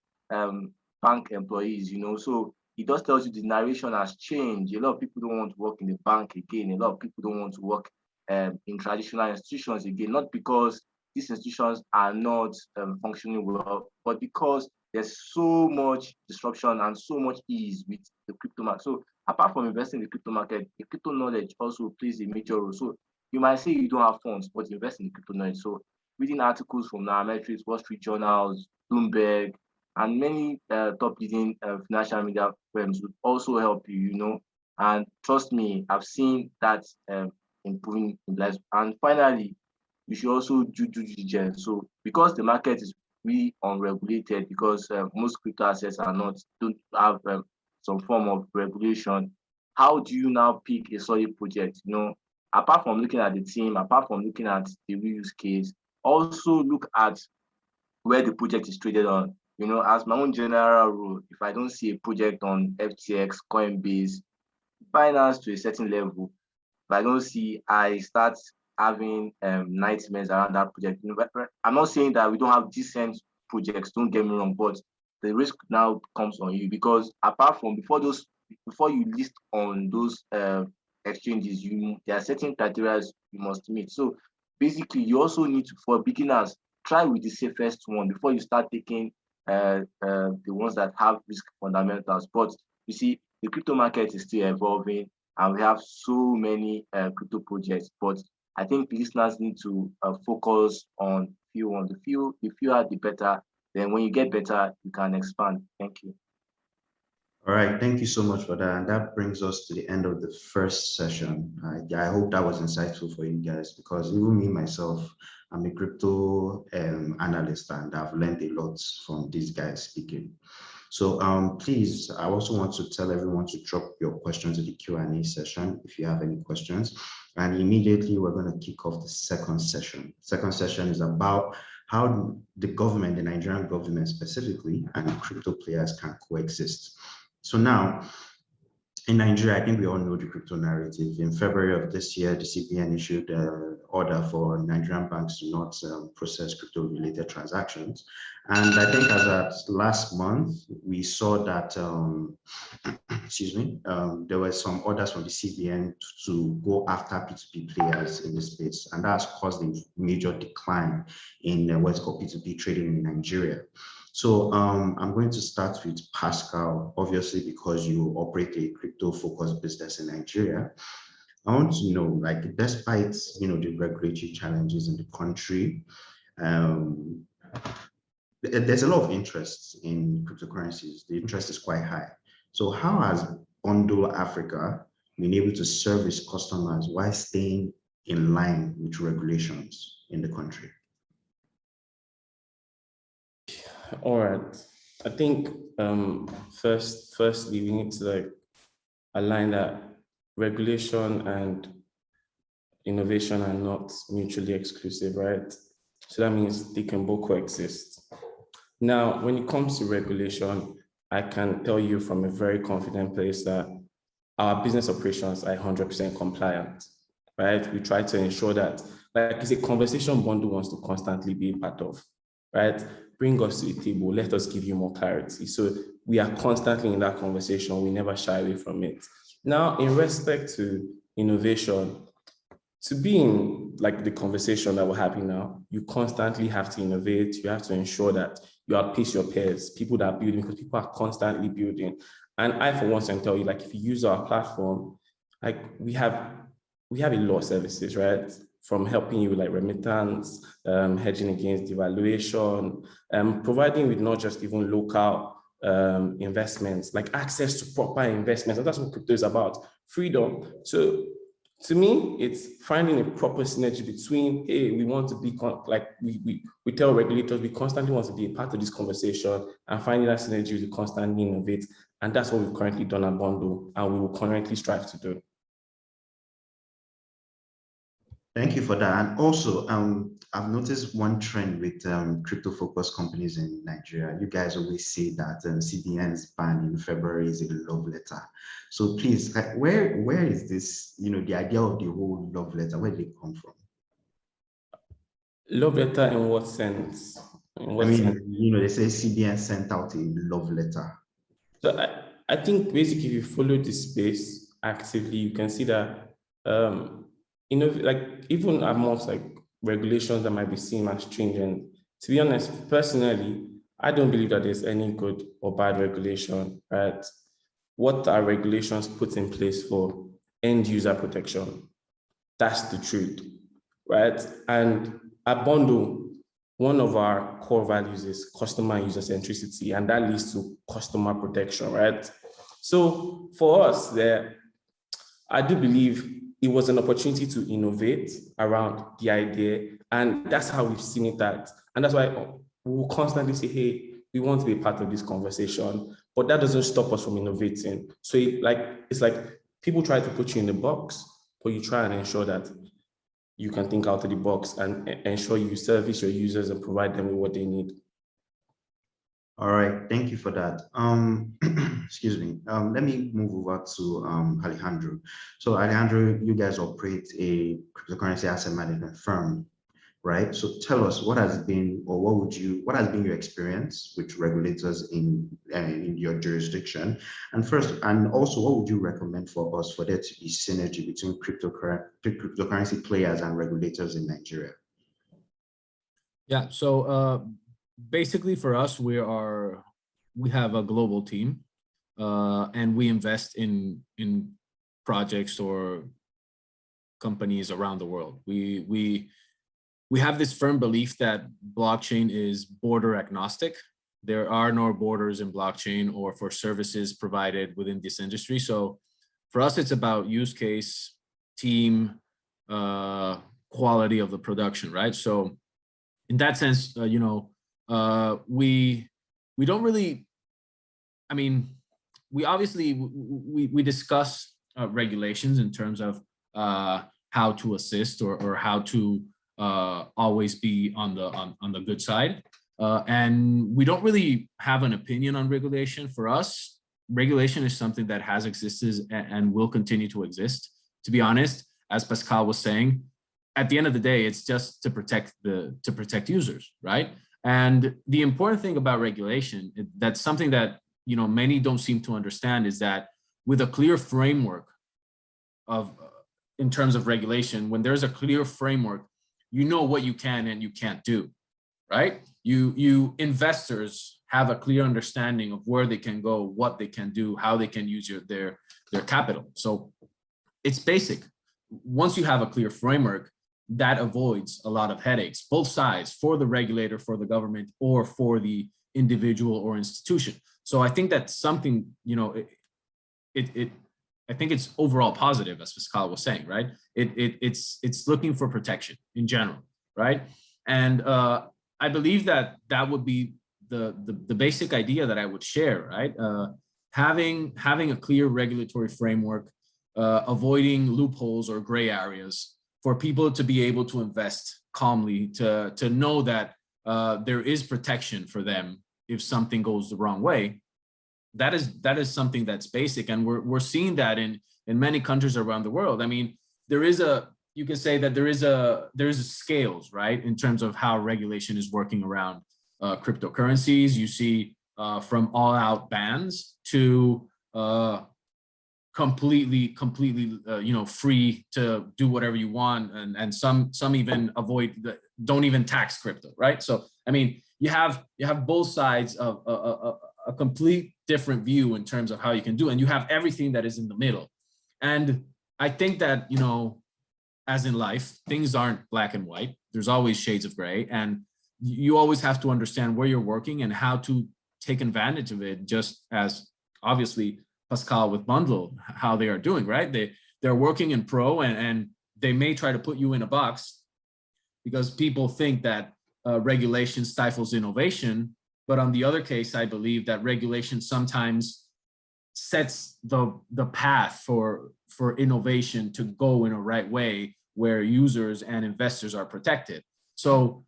bank employees. So it just tells you the narration has changed. A lot of people don't want to work in the bank again. A lot of people don't want to work in traditional institutions again, not because these institutions are not functioning well, but because there's so much disruption and so much ease with the crypto market. So apart from investing in the crypto market, the crypto knowledge also plays a major role. So you might say you don't have funds, but you invest in the crypto knowledge. So reading articles from Nairametrics, Wall Street Journals, Bloomberg, and many top leading financial media firms would also help you, and trust me, I've seen that improving in lives. And finally, you should also do due diligence. So because the market is really unregulated, because most crypto assets don't have some form of regulation, how do you now pick a solid project? Apart from looking at the team, apart from looking at the real use case, also look at where the project is traded on. As my own general rule, if I don't see a project on FTX, Coinbase, Binance to a certain level, if I don't see, I start having nightmares around that project. I'm not saying that we don't have decent projects, don't get me wrong, but the risk now comes on you, because apart from before you list on those exchanges, there are certain criteria you must meet. So basically, you also need to, for beginners, try with the safest one before you start taking the ones that have risk fundamentals. But you see, the crypto market is still evolving, and we have so many crypto projects. But I think listeners need to focus on few ones. The fewer, the better. Then when you get better, you can expand. Thank you. All right, thank you so much for that. And that brings us to the end of the first session. I hope that was insightful for you guys, because even me, myself, I'm a crypto analyst, and I've learned a lot from these guys speaking. So please, I also want to tell everyone to drop your questions in the Q&A session if you have any questions. And immediately we're going to kick off the second session. Second session is about how the government, the Nigerian government specifically, and crypto players can coexist. So now, in Nigeria, I think we all know the crypto narrative. In February of this year, the CBN issued an order for Nigerian banks to not process crypto-related transactions. And I think as at last month, we saw that, there were some orders from the CBN to go after P2P players in the space. And that's caused a major decline in what's called P2P trading in Nigeria. So I'm going to start with Pascal, obviously, because you operate a crypto-focused business in Nigeria. I want to know, like, despite the regulatory challenges in the country, there's a lot of interest in cryptocurrencies. The interest is quite high. So how has Bundle Africa been able to service customers while staying in line with regulations in the country? All right. I think firstly we need to like align that regulation and innovation are not mutually exclusive, right? So that means they can both coexist. Now, when it comes to regulation, I can tell you from a very confident place that our business operations are 100% compliant, right? We try to ensure that, like, it's a conversation Bundle wants to constantly be a part of, right? Bring us to the table, let us give you more clarity. So we are constantly in that conversation. We never shy away from it. Now, in respect to innovation, to be in like the conversation that we're having now, you constantly have to innovate. You have to ensure that you outpace your peers, people that are building, because people are constantly building. And I, for one, can tell you, like, if you use our platform, like we have a lot of services, right? From helping you with like remittance, hedging against devaluation, providing with not just even local investments, like access to proper investments. And that's what crypto is about, freedom. So to me, it's finding a proper synergy between, hey, we want to be we tell regulators we constantly want to be a part of this conversation, and finding that synergy to constantly innovate. And that's what we've currently done at Bundle, and we will currently strive to do. Thank you for that. And also, I've noticed one trend with crypto-focused companies in Nigeria. You guys always say that CBN's ban in February is a love letter. So please, like, where is this, the idea of the whole love letter, where did it come from? Love letter in what sense? Sense? They say CBN sent out a love letter. So I think basically if you follow this space actively, you can see that like even amongst like regulations that might be seen as stringent. To be honest, personally, I don't believe that there's any good or bad regulation, right? What are regulations put in place for? End user protection. That's the truth, right? And at Bundle, one of our core values is customer and user centricity, and that leads to customer protection, right? So for us there, I do believe it was an opportunity to innovate around the idea, and that's how we've seen it at. And that's why we will constantly say, hey, we want to be a part of this conversation, but that doesn't stop us from innovating. So it's like people try to put you in the box, but you try and ensure that you can think out of the box and ensure you service your users and provide them with what they need. All right, thank you for that. Excuse me. Let me move over to Alejandro. So Alejandro, you guys operate a cryptocurrency asset management firm, right? So tell us what has been your experience with regulators in your jurisdiction, and also what would you recommend for us for there to be synergy between cryptocurrency players and regulators in Nigeria? Yeah. So basically, for us, we have a global team, and we invest in projects or companies around the world. We have this firm belief that blockchain is border agnostic. There are no borders in blockchain or for services provided within this industry. So for us, it's about use case, team, quality of the production, right? So in that sense, we don't really, I mean, we obviously, we discuss regulations in terms of how to assist or how to always be on the good side. And we don't really have an opinion on regulation. For us, regulation is something that has existed and will continue to exist. To be honest, as Pascal was saying, at the end of the day, it's just to protect users, right? And the important thing about regulation, that's something that many don't seem to understand, is that with a clear framework in terms of regulation, when there's a clear framework, you know what you can and you can't do, right? you investors have a clear understanding of where they can go, what they can do, how they can use their capital. So it's basic. Once you have a clear framework, that avoids a lot of headaches, both sides, for the regulator, for the government, or for the individual or institution. So I think that's something, I think it's overall positive, as Pascal was saying, right? It's looking for protection in general, right? And I believe that would be the basic idea that I would share, right? Having a clear regulatory framework, avoiding loopholes or gray areas for people to be able to invest calmly, to know that there is protection for them if something goes the wrong way. That is something that's basic, and we're seeing that in many countries around the world. I mean, you can say that there is a scales, right, in terms of how regulation is working around cryptocurrencies. You see from all-out bans to completely free to do whatever you want, and some even don't even tax crypto, right? So I mean, you have both sides of a complete different view in terms of how you can do, and you have everything that is in the middle. And I think that, as in life, things aren't black and white. There's always shades of gray, and you always have to understand where you're working and how to take advantage of it, just as obviously Pascal with Bundle, how they are doing, right? They're working in pro, and they may try to put you in a box because people think that regulation stifles innovation. But on the other case, I believe that regulation sometimes sets the path for innovation to go in a right way, where users and investors are protected. So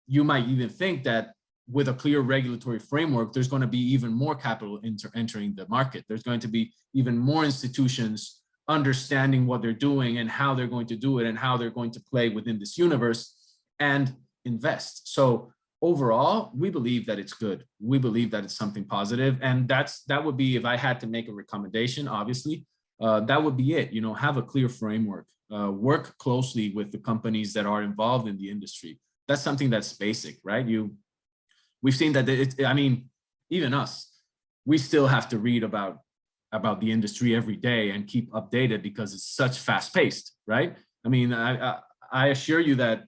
you might even think that with a clear regulatory framework, there's going to be even more capital entering the market. There's going to be even more institutions understanding what they're doing and how they're going to do it and how they're going to play within this universe and invest. So overall, we believe that it's good. We believe that it's something positive. And that would be, if I had to make a recommendation, obviously, that would be it. Have a clear framework, work closely with the companies that are involved in the industry. That's something that's basic, right? We've seen that even us, we still have to read about the industry every day and keep updated because it's such fast paced, right? I mean, I assure you that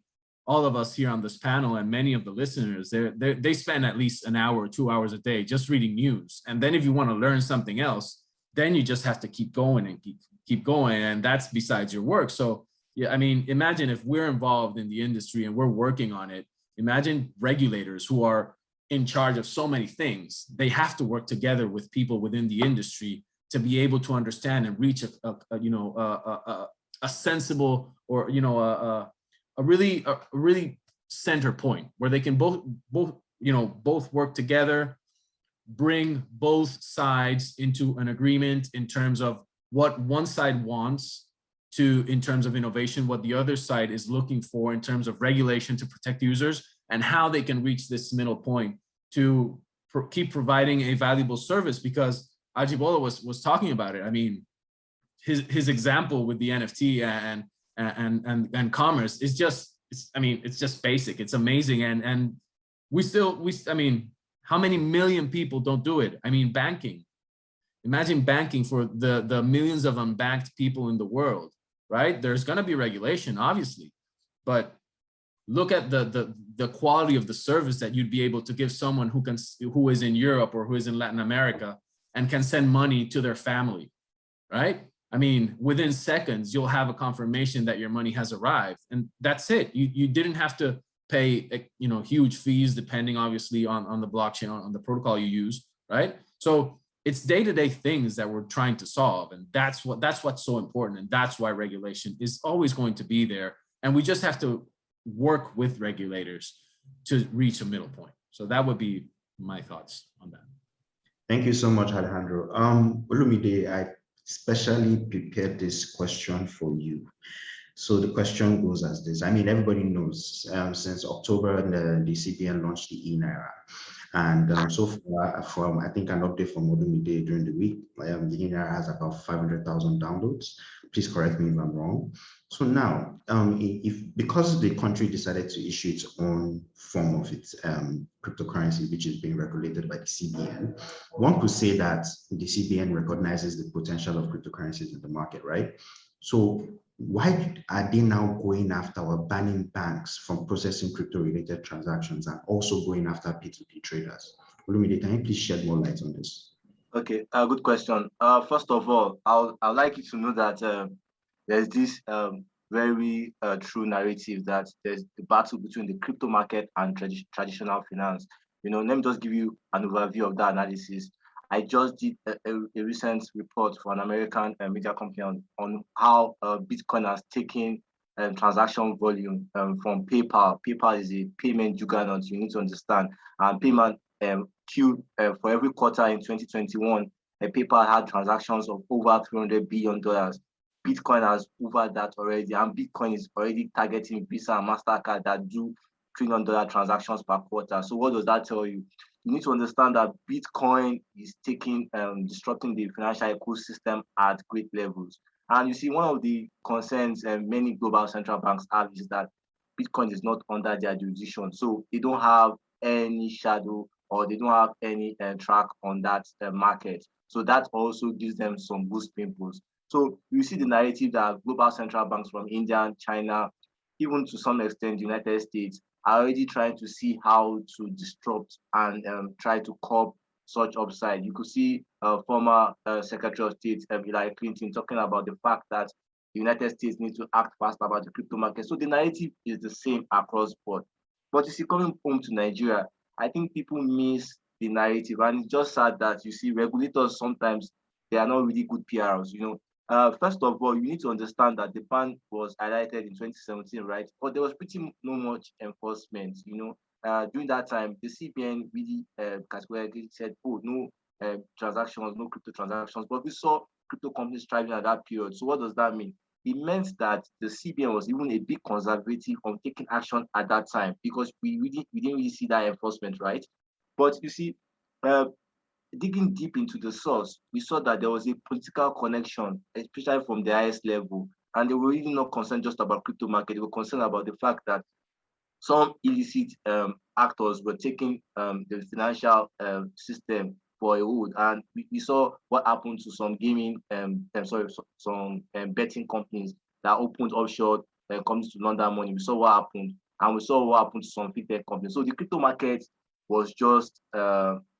all of us here on this panel and many of the listeners, they spend at least an hour or 2 hours a day just reading news. And then if you want to learn something else, then you just have to keep going and keep going. And that's besides your work. So yeah, I mean, imagine if we're involved in the industry and we're working on it. Imagine regulators who are in charge of so many things. They have to work together with people within the industry to be able to understand and reach a sensible, or a really center point where they can both work together, bring both sides into an agreement in terms of what one side wants in terms of innovation, what the other side is looking for in terms of regulation to protect users, and how they can reach this middle point to keep providing a valuable service. Because Ajibola was talking about it. I mean, his example with the NFT and commerce is it's just basic. It's amazing. And how many million people don't do it? I mean, banking. Imagine banking for the millions of unbanked people in the world, right? There's going to be regulation, obviously, but look at the quality of the service that you'd be able to give someone who is in Europe or who is in Latin America and can send money to their family, right? I mean, within seconds, you'll have a confirmation that your money has arrived, and that's it. You didn't have to pay huge fees, depending obviously on the blockchain, on the protocol you use, right? So it's day-to-day things that we're trying to solve, and that's what's so important, and that's why regulation is always going to be there, and we just have to work with regulators to reach a middle point. So that would be my thoughts on that. Thank you so much, Alejandro. Olumide, I specially prepared this question for you. So the question goes as this. I mean, everybody knows since October, the CBN launched the e-Naira. And so far, from I think an update from Odumide during the week, the Naira has about 500,000 downloads. Please correct me if I'm wrong. So now, if because the country decided to issue its own form of its cryptocurrency, which is being regulated by the CBN, one could say that the CBN recognizes the potential of cryptocurrencies in the market, right? So why are they now going after or banning banks from processing crypto-related transactions and also going after P2P traders? Olumide, can you please shed more light on this? Okay, good question. First of all, I'd like you to know that there's this very true narrative that there's the battle between the crypto market and traditional finance. Let me just give you an overview of that analysis. I just did a recent report for an American media company on how Bitcoin has taken transaction volume from PayPal. PayPal is a payment juggernaut, you need to understand. And payment for every quarter in 2021, PayPal had transactions of over $300 billion. Bitcoin has over that already, and Bitcoin is already targeting Visa and MasterCard that do $1 trillion transactions per quarter. So what does that tell you? You need to understand that Bitcoin is disrupting the financial ecosystem at great levels. And you see, one of the concerns many global central banks have is that Bitcoin is not under their jurisdiction. So they don't have any shadow or they don't have any track on that market. So that also gives them some boost pimples. So you see the narrative that global central banks from India, China, even to some extent the United States, are already trying to see how to disrupt and try to curb such upside. You could see former Secretary of State Hillary Clinton talking about the fact that the United States needs to act fast about the crypto market. So the narrative is the same across board. But you see, coming home to Nigeria, I think people miss the narrative, and it's just sad that you see regulators sometimes they are not really good PRs. First of all, you need to understand that the ban was highlighted in 2017, right? But there was pretty no much enforcement. During that time, the CBN really categorically said, "Oh, no transactions, no crypto transactions." But we saw crypto companies thriving at that period. So what does that mean? It meant that the CBN was even a bit conservative on taking action at that time because we didn't really see that enforcement, right? But you see, digging deep into the source, we saw that there was a political connection, especially from the highest level. And they were really not concerned just about crypto market. They were concerned about the fact that some illicit actors were taking the financial system for a hold. And we saw what happened to some some betting companies that opened offshore companies to launder money. We saw what happened. And we saw what happened to some fintech companies. So the crypto market was just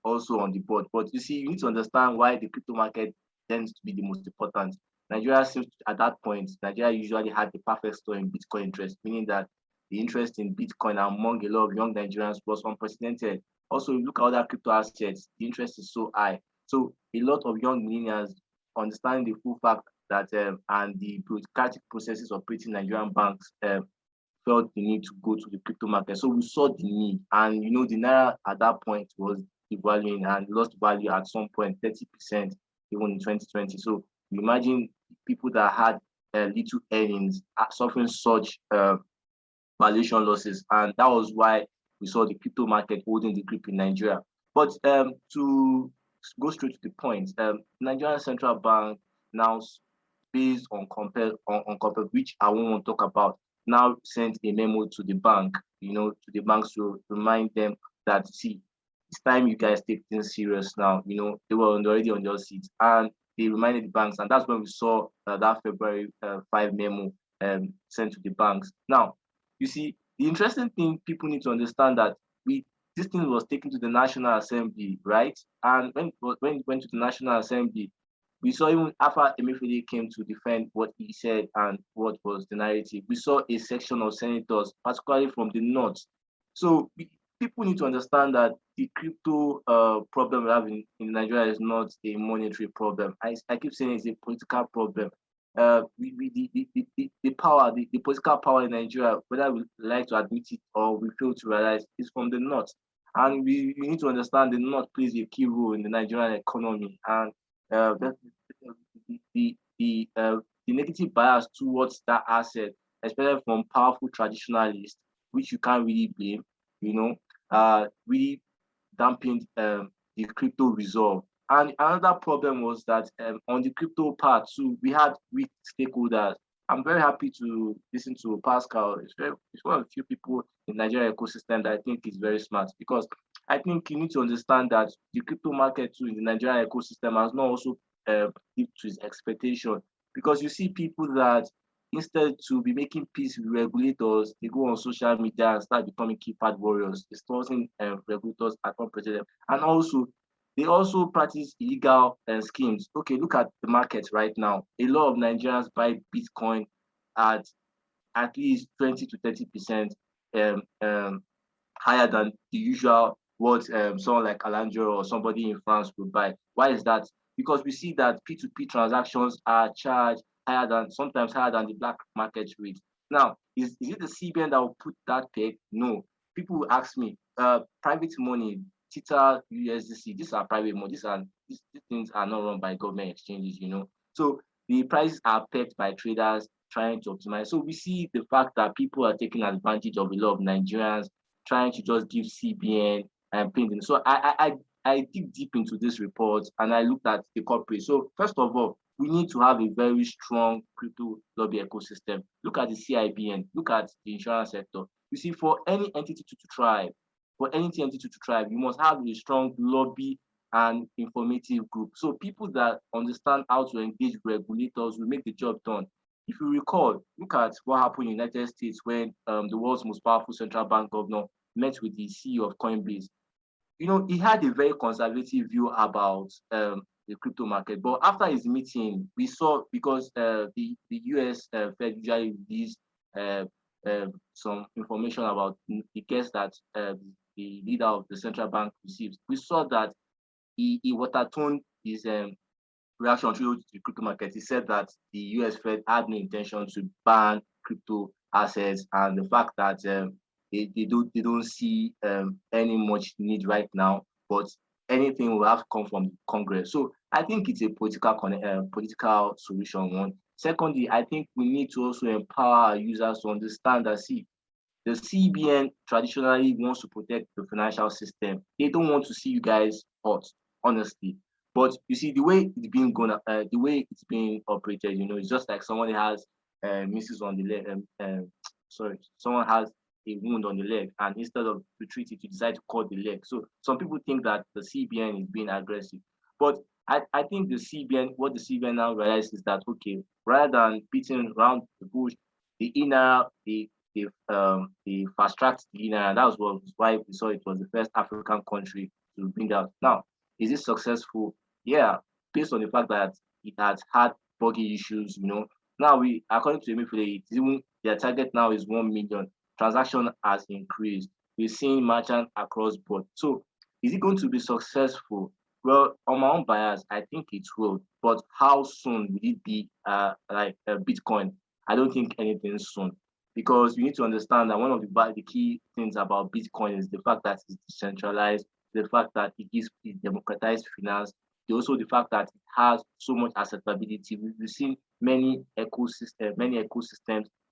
also on the board. But you see, you need to understand why the crypto market tends to be the most important. Nigeria seems at that point, Nigeria usually had the perfect storm in Bitcoin interest, meaning that the interest in Bitcoin among a lot of young Nigerians was unprecedented. Also, look at other crypto assets, the interest is so high. So a lot of young millennials understand the full fact that and the bureaucratic processes operating Nigerian banks felt the need to go to the crypto market. So we saw the need, and the Naira at that point was devaluing and lost value at some point, 30% even in 2020. So you imagine people that had little earnings suffering such valuation losses, and that was why we saw the crypto market holding the grip in Nigeria. But to go straight to the point, Nigerian Central Bank now, based on compare, which I won't talk about, now sent a memo to the bank, to the banks to remind them that, see, it's time you guys take things serious now. They were already on your seats, and they reminded the banks, and that's when we saw that February 5 memo sent to the banks. Now, you see, the interesting thing people need to understand that this thing was taken to the National Assembly, right? And when it went to the National Assembly, we saw even after Emefiele came to defend what he said and what was the narrative, we saw a section of senators, particularly from the north. So people need to understand that the crypto problem we have in Nigeria is not a monetary problem. I keep saying it's a political problem. The political power in Nigeria, whether we like to admit it or we fail to realize, is from the north. And we need to understand the north plays a key role in the Nigerian economy. And the negative bias towards that asset, especially from powerful traditionalists, which you can't really blame, really dampened the crypto resolve. And another problem was that on the crypto part too, we had weak stakeholders. I'm very happy to listen to Pascal. It's one of the few people in the Nigerian ecosystem that I think is very smart, because I think you need to understand that the crypto market too in the Nigerian ecosystem has not also lived to its expectation, because you see people that instead to be making peace with regulators, they go on social media and start becoming keypad warriors, distorting regulators at unprecedented. And also, they also practice illegal schemes. Okay, look at the market right now. A lot of Nigerians buy Bitcoin at least 20 to 30% higher than the usual what someone like Alandro or somebody in France would buy. Why is that? Because we see that P2P transactions are charged sometimes higher than the black market rate. Now, is it the CBN that will put that peg? No. People will ask me, private money, Tether, USDC, these are private money. These things are not run by government exchanges, So the prices are pegged by traders trying to optimize. So we see the fact that people are taking advantage of a lot of Nigerians trying to just give CBN and pin them. So I dig deep into this report and I looked at the corporate. So first of all, we need to have a very strong crypto lobby ecosystem. Look at the CIBN, look at the insurance sector. You see, for any entity to thrive, you must have a strong lobby and informative group. So people that understand how to engage regulators will make the job done. If you recall, look at what happened in the United States when the world's most powerful central bank governor met with the CEO of Coinbase. He had a very conservative view about the crypto market. But after his meeting, we saw, because the US Fed usually release some information about the guests that the leader of the central bank receives. We saw that he water-toned his reaction to the crypto market. He said that the US Fed had no intention to ban crypto assets, and the fact that they don't see any much need right now, but anything will have to come from Congress. So I think it's a political solution. One. Secondly, I think we need to also empower our users to understand that the CBN traditionally wants to protect the financial system. They don't want to see you guys hurt, honestly. But you see, the way it's being operated, it's just like someone has misses on the leg. Someone has a wound on the leg, and instead of to treat it, you decide to cut the leg. So some people think that the CBN is being aggressive, but I think what the CBN now realizes is that, okay, rather than beating around the bush, the fast-tracked the inner, and that was why we saw it was the first African country to bring out. Now, is it successful? Yeah, based on the fact that it has had buggy issues, Now according to Emefiele, even their target now is 1 million. Transaction has increased. We're seeing merchants across board. So is it going to be successful? Well, on my own bias, I think it will. But how soon will it be like Bitcoin? I don't think anything soon, because you need to understand that one of the key things about Bitcoin is the fact that it's decentralized, the fact that it gives democratized finance, also the fact that it has so much acceptability. We've seen many ecosystems,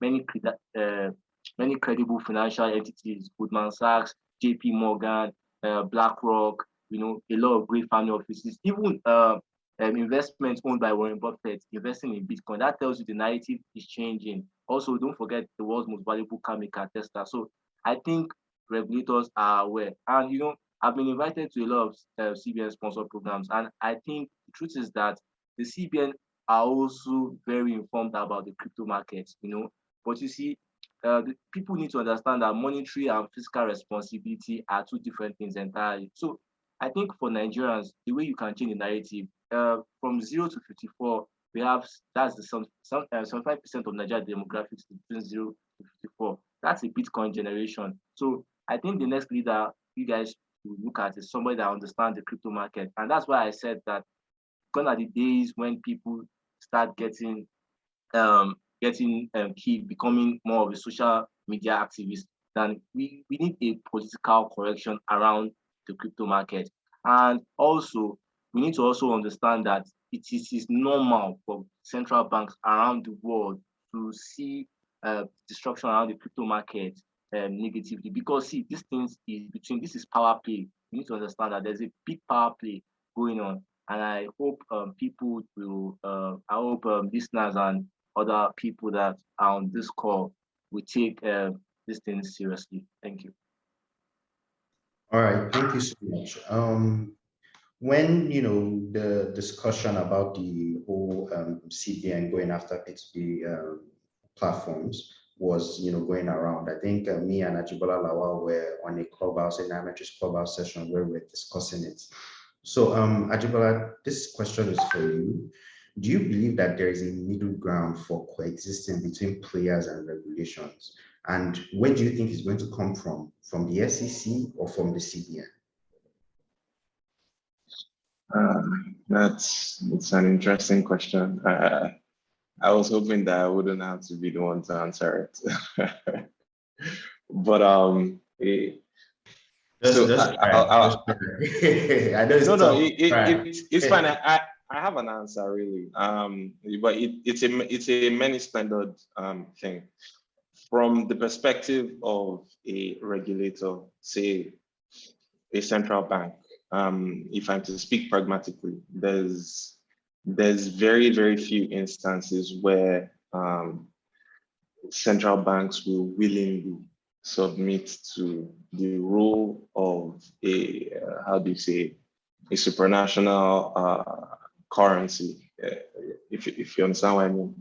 many credible financial entities, Goldman Sachs, JP Morgan, BlackRock, a lot of great family offices, even investments owned by Warren Buffett investing in Bitcoin. That tells you the narrative is changing. Also, don't forget the world's most valuable car maker, Tesla. So I think regulators are aware. And, I've been invited to a lot of CBN sponsored programs. And I think the truth is that the CBN are also very informed about the crypto markets, But you see, the people need to understand that monetary and fiscal responsibility are two different things entirely. So I think for Nigerians, the way you can change the narrative, from 0 to 54, we have, that's the 75% of Nigerian demographics between 0 to 54. That's a Bitcoin generation. So I think the next leader you guys should look at is somebody that understands the crypto market. And that's why I said that gone are the days when people start getting key, becoming more of a social media activist. Then we need a political correction around the crypto market. And also, we need to also understand that it is normal for central banks around the world to see disruption around the crypto market negatively, because see, these things this is power play. You need to understand that there's a big power play going on, and I hope people will I hope listeners and other people that are on this call will take this thing seriously. Thank you. All right, thank you so much. When the discussion about the whole CBN going after P2P platforms was going around, I think me and Ajibola Lawal were on a clubhouse, a Nairametrics clubhouse session where we were discussing it. So Ajibola, this question is for you. Do you believe that there is a middle ground for coexisting between players and regulations? And where do you think it's going to come from the SEC or from the CBN? That's an interesting question. I was hoping that I wouldn't have to be the one to answer it. But it's fine. I have an answer really. But it's a many standard thing. From the perspective of a regulator, say a central bank, if I'm to speak pragmatically, there's very, very few instances where central banks will willingly submit to the rule of a a supranational currency, if you understand what I mean.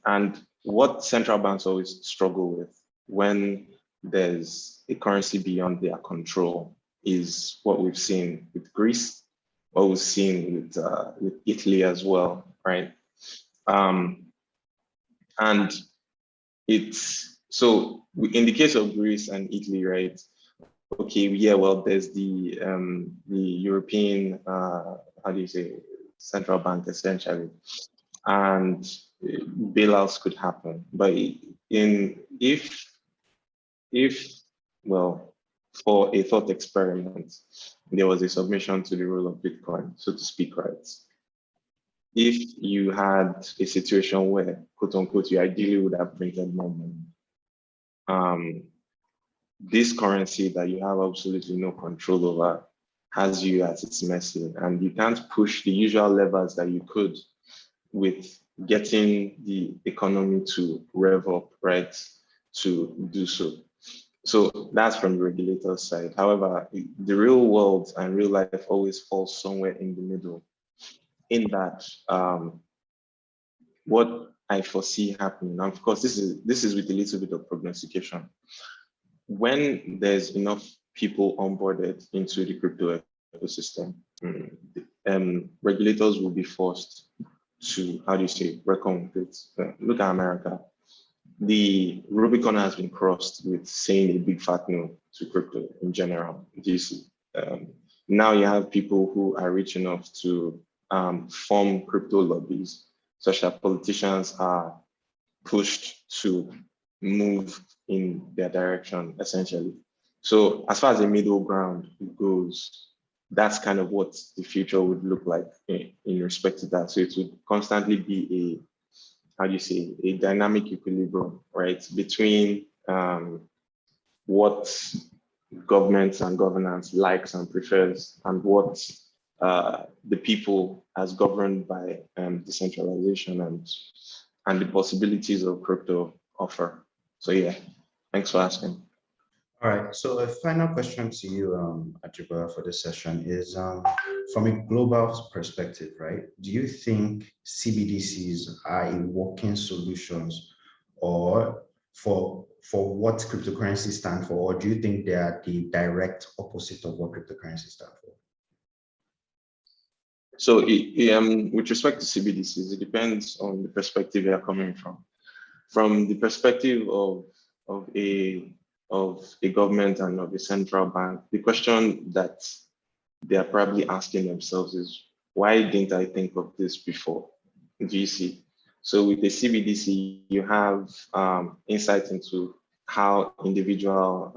And what central banks always struggle with when there's a currency beyond their control is what we've seen with Greece, what we've seen with Italy as well, right? And it's so in the case of Greece and Italy, right? Okay, yeah, well, there's the European central bank essentially, and bailouts could happen. But for a thought experiment, there was a submission to the rule of Bitcoin, so to speak, right? If you had a situation where, quote unquote, you ideally would have printed more money, this currency that you have absolutely no control over has you at its mercy, and you can't push the usual levers that you could with getting the economy to rev up, right, to do so. So that's from the regulator's side. However, the real world and real life always falls somewhere in the middle, in that what I foresee happening, and of course, this is with a little bit of prognostication. When there's enough people onboarded into the crypto ecosystem, regulators will be forced to, reckon with it. Look at America. The Rubicon has been crossed with saying a big fat no to crypto in general. Now you have people who are rich enough to form crypto lobbies, such that politicians are pushed to move in their direction, essentially. So as far as the middle ground goes, that's kind of what the future would look like in respect to that. So it would constantly be a dynamic equilibrium, right, between what governments and governance likes and prefers and what the people as governed by decentralization and the possibilities of crypto offer. So yeah, thanks for asking. All right, so a final question to you, Ajibola, for this session is from a global perspective, right? Do you think CBDCs are a working solutions or for what cryptocurrencies stand for, or do you think they are the direct opposite of what cryptocurrencies stand for? So with respect to CBDCs, it depends on the perspective you're coming from. From the perspective of a government and of a central bank, the question that they are probably asking themselves is, why didn't I think of this before? Do you see? So with the CBDC, you have insight into how individual,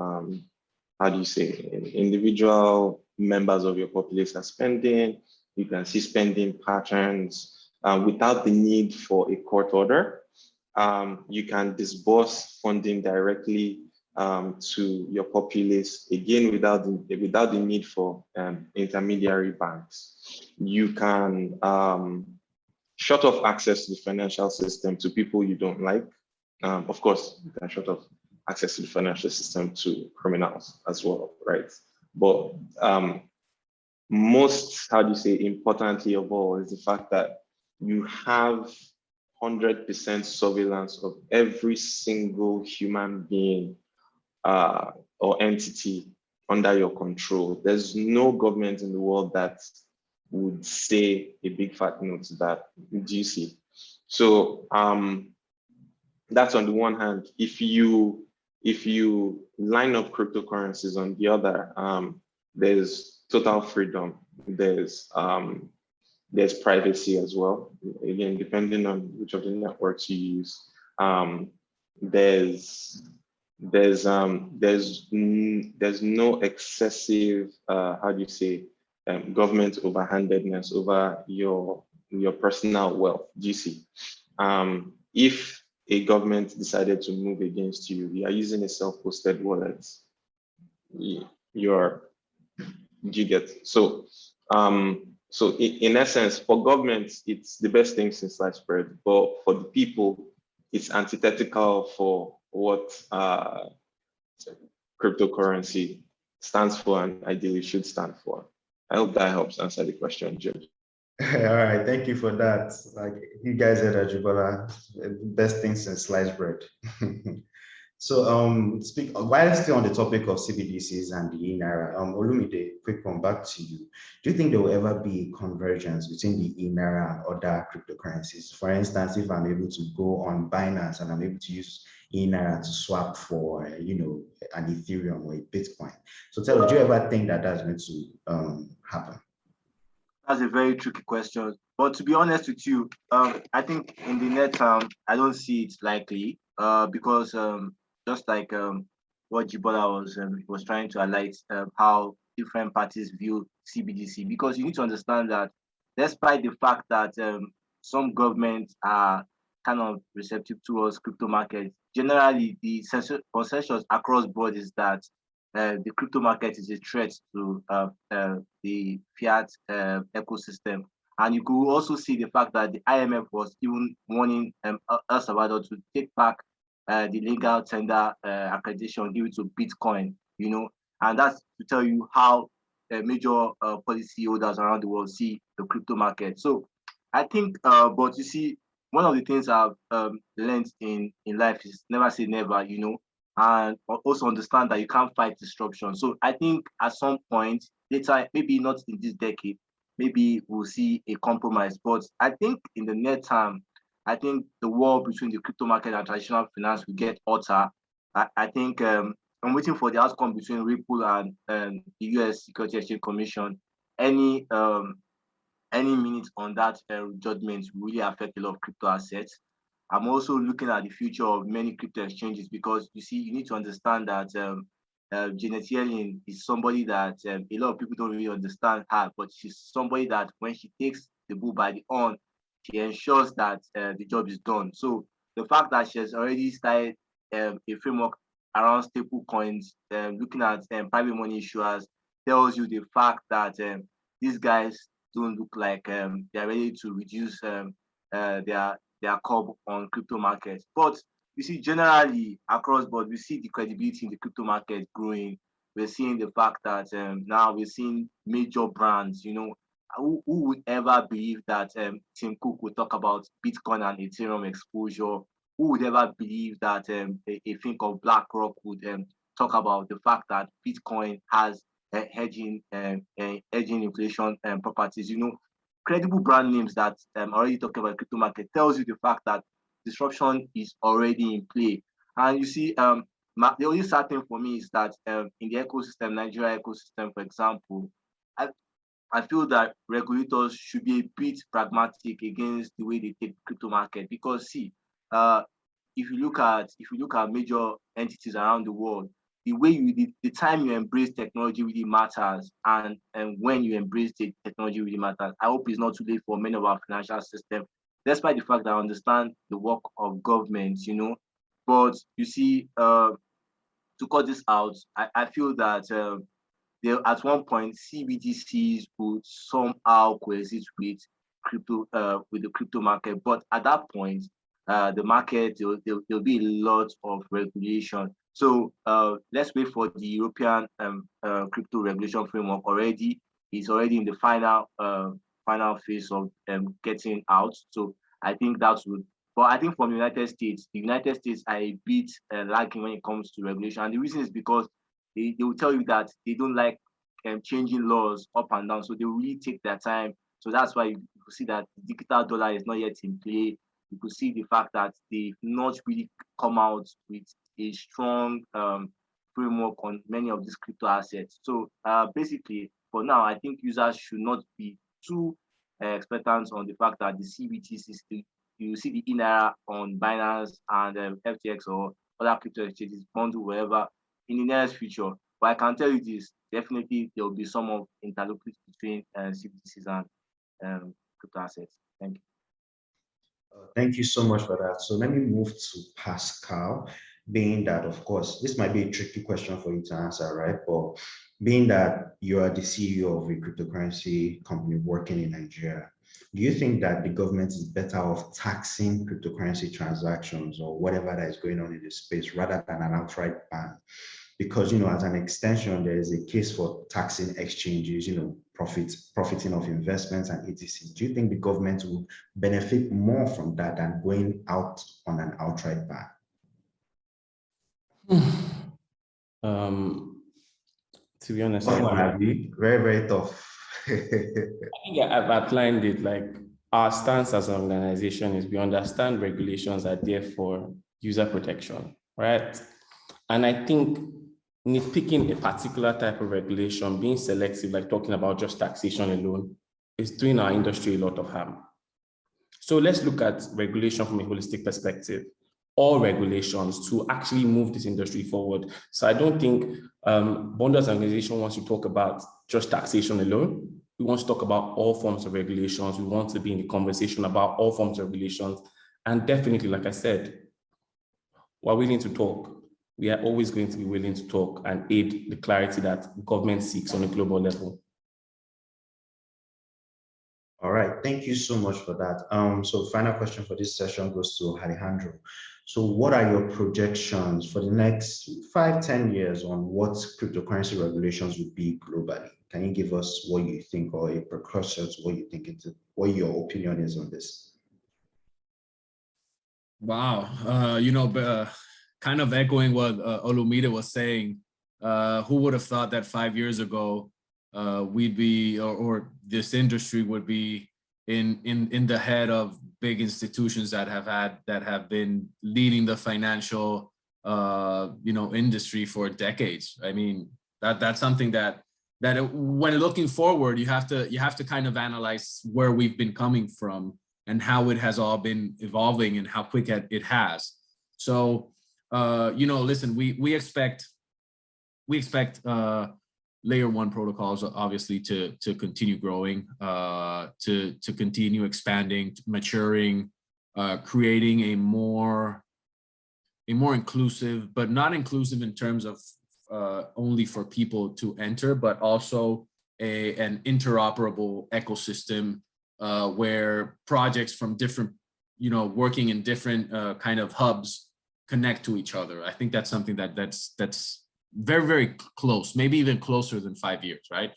individual members of your populace are spending. You can see spending patterns without the need for a court order. You can disburse funding directly to your populace, again, without the need for intermediary banks. You can shut off access to the financial system to people you don't like. Of course, you can shut off access to the financial system to criminals as well, right? But most, importantly of all, is the fact that you have 100% surveillance of every single human being or entity under your control. There's no government in the world that would say a big fat no to that. Do you see? So that's on the one hand. If you line up cryptocurrencies on the other, there's total freedom. There's privacy as well. Again, depending on which of the networks you use. There's no excessive government overhandedness over your personal wealth. Do you see? If a government decided to move against you, you are using a self-hosted wallet. Do you get? So in essence, for governments, it's the best thing since sliced bread. But for the people, it's antithetical for what cryptocurrency stands for and ideally should stand for. I hope that helps answer the question, Jim. All right, thank you for that. Like you guys said, Ajibola, best thing since sliced bread. So while still on the topic of CBDCs and the e-Naira, Olumide, quick one back to you. Do you think there will ever be convergence between the e-Naira and other cryptocurrencies? For instance, if I'm able to go on Binance and I'm able to use e-Naira to swap for, an Ethereum or a Bitcoin. So tell us, do you ever think that that's going to happen? That's a very tricky question. But to be honest with you, I think in the near term, I don't see it likely because just like what Jibola was trying to highlight, how different parties view CBDC, because you need to understand that despite the fact that some governments are kind of receptive towards crypto markets, generally the consensus across board is that the crypto market is a threat to the fiat ecosystem. And you could also see the fact that the IMF was even warning El Salvador to take back the legal tender accreditation given to Bitcoin, and that's to tell you how major policy holders around the world see the crypto market. So I think, but you see, one of the things I've learned in life is never say never, and also understand that you can't fight disruption. So I think at some point later, maybe not in this decade, maybe we'll see a compromise. But I think in the near term, I think the war between the crypto market and traditional finance will get hotter. I think I'm waiting for the outcome between Ripple and the US Security Exchange Commission. Any minute on that judgment will really affect a lot of crypto assets. I'm also looking at the future of many crypto exchanges because you see, you need to understand that Janet Yellen is somebody that a lot of people don't really understand her, but she's somebody that when she takes the bull by the horn, she ensures that the job is done. So the fact that she has already started a framework around stable coins, looking at private money issuers, tells you the fact that these guys don't look like they're ready to reduce their curb on crypto markets. But you see, generally across board, we see the credibility in the crypto market growing. We're seeing the fact that now we're seeing major brands, who would ever believe that Tim Cook would talk about Bitcoin and Ethereum exposure? Who would ever believe that a think of BlackRock would talk about the fact that Bitcoin has hedging inflation properties? Credible brand names that already talking about crypto market tells you the fact that disruption is already in play. And you see, the only sad thing for me is that in the ecosystem, Nigeria ecosystem, for example, I feel that regulators should be a bit pragmatic against the way they take crypto market, because see, if you look at major entities around the world, the time you embrace technology really matters, and when you embrace the technology really matters. I hope it's not too late for many of our financial system, despite the fact that I understand the work of governments, but you see, to cut this out, I feel that there at one point CBDCs would somehow coexist with with the crypto market, but at that point, the market there'll be a lot of regulation. So let's wait for the European crypto regulation framework. It's already in the final phase of getting out. So I think that would. But I think from the United States are a bit lagging when it comes to regulation, and the reason is because they will tell you that they don't like changing laws up and down, so they will really take their time. So that's why you see that the digital dollar is not yet in play. You could see the fact that they've not really come out with a strong framework on many of these crypto assets. So basically, for now, I think users should not be too expectant on the fact that the CBTC, you see the INR on Binance and FTX or other crypto exchanges bundle wherever in the nearest future. But I can tell you this, definitely there will be some of interloping between CBDCs and crypto assets. Thank you. Thank you so much for that. So let me move to Pascal, being that, of course, this might be a tricky question for you to answer, right? But being that you are the CEO of a cryptocurrency company working in Nigeria, do you think that the government is better off taxing cryptocurrency transactions or whatever that is going on in the space rather than an outright ban? Because, as an extension, there is a case for taxing exchanges, profiting of investments and etc. Do you think the government will benefit more from that than going out on an outright ban? To be honest, very, very tough. I think I've outlined it. Like, our stance as an organization is we understand regulations are there for user protection, right? And I think nitpicking a particular type of regulation, being selective, like talking about just taxation alone, is doing our industry a lot of harm. So let's look at regulation from a holistic perspective, all regulations to actually move this industry forward. So I don't think Bonda's organization wants to talk about just taxation alone. We want to talk about all forms of regulations. We want to be in the conversation about all forms of regulations. And definitely, like I said, we're willing to talk. We are always going to be willing to talk and aid the clarity that government seeks on a global level. All right, thank you so much for that. So final question for this session goes to Alejandro. So what are your projections for the next 5-10 years on what cryptocurrency regulations would be globally? Can you give us what you think, or a precursor to what you think, what your opinion is on this? Wow, kind of echoing what Olumide was saying, who would have thought that 5 years ago we'd be, or this industry would be in the head of big institutions that have been leading the financial industry for decades. I mean, that's something that when looking forward, you have to kind of analyze where we've been coming from and how it has all been evolving and how quick it has. So listen, we expect layer one protocols obviously to continue growing, to continue expanding, maturing, creating a more inclusive, but not inclusive in terms of only for people to enter, but also an interoperable ecosystem where projects from different, working in different kind of hubs connect to each other. I think that's something that's very, very close, maybe even closer than 5 years, right?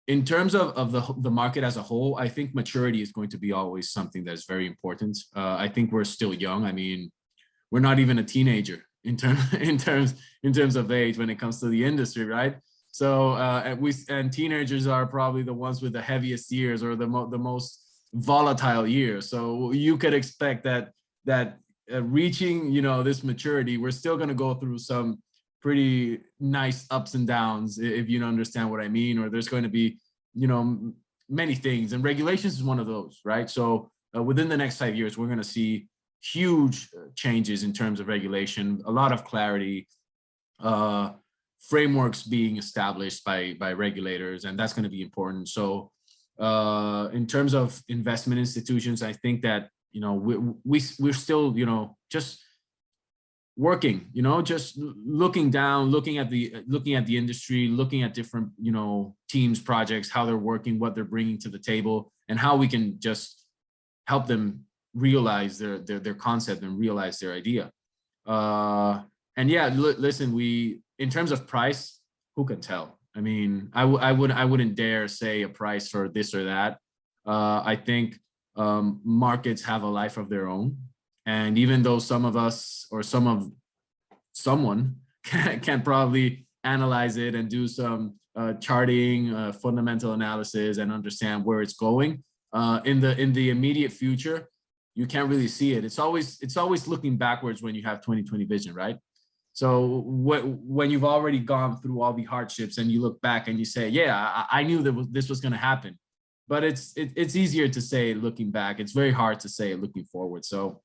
In terms of the market as a whole, I think maturity is going to be always something that's very important. I think we're still young. I mean, we're not even a teenager in terms of age when it comes to the industry, right? So and teenagers are probably the ones with the heaviest years or the most volatile years. So you could expect that reaching this maturity, we're still going to go through some pretty nice ups and downs, if you understand what I mean, or there's going to be many things, and regulations is one of those, right? So within the next 5 years, we're going to see huge changes in terms of regulation, a lot of clarity, frameworks being established by regulators, and that's going to be important. So in terms of investment institutions, I think that we're still just working, just looking down, looking at the industry, looking at different, teams, projects, how they're working, what they're bringing to the table, and how we can just help them realize their concept and realize their idea. And yeah, listen, in terms of price, who can tell? I mean, I wouldn't dare say a price for this or that. I think markets have a life of their own. And even though some of us or someone can probably analyze it and do some charting, fundamental analysis, and understand where it's going, in the immediate future, you can't really see it. It's always looking backwards when you have 20/20 vision, right? So when you've already gone through all the hardships and you look back and you say, yeah, I knew that this was going to happen. But it's easier to say looking back. It's very hard to say looking forward. So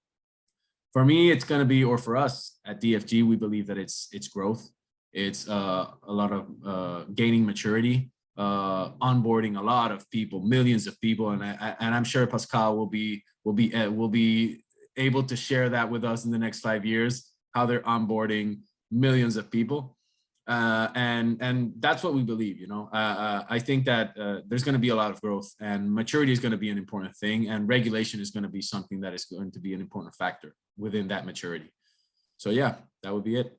for me, it's going to be, or for us at DFG, we believe that it's growth. It's a lot of gaining maturity, onboarding a lot of people, millions of people, and I'm sure Pascal will be able to share that with us in the next 5 years, how they're onboarding millions of people. And that's what we believe, I think that there's going to be a lot of growth, and maturity is going to be an important thing, and regulation is going to be something that is going to be an important factor within that maturity. So yeah, that would be it.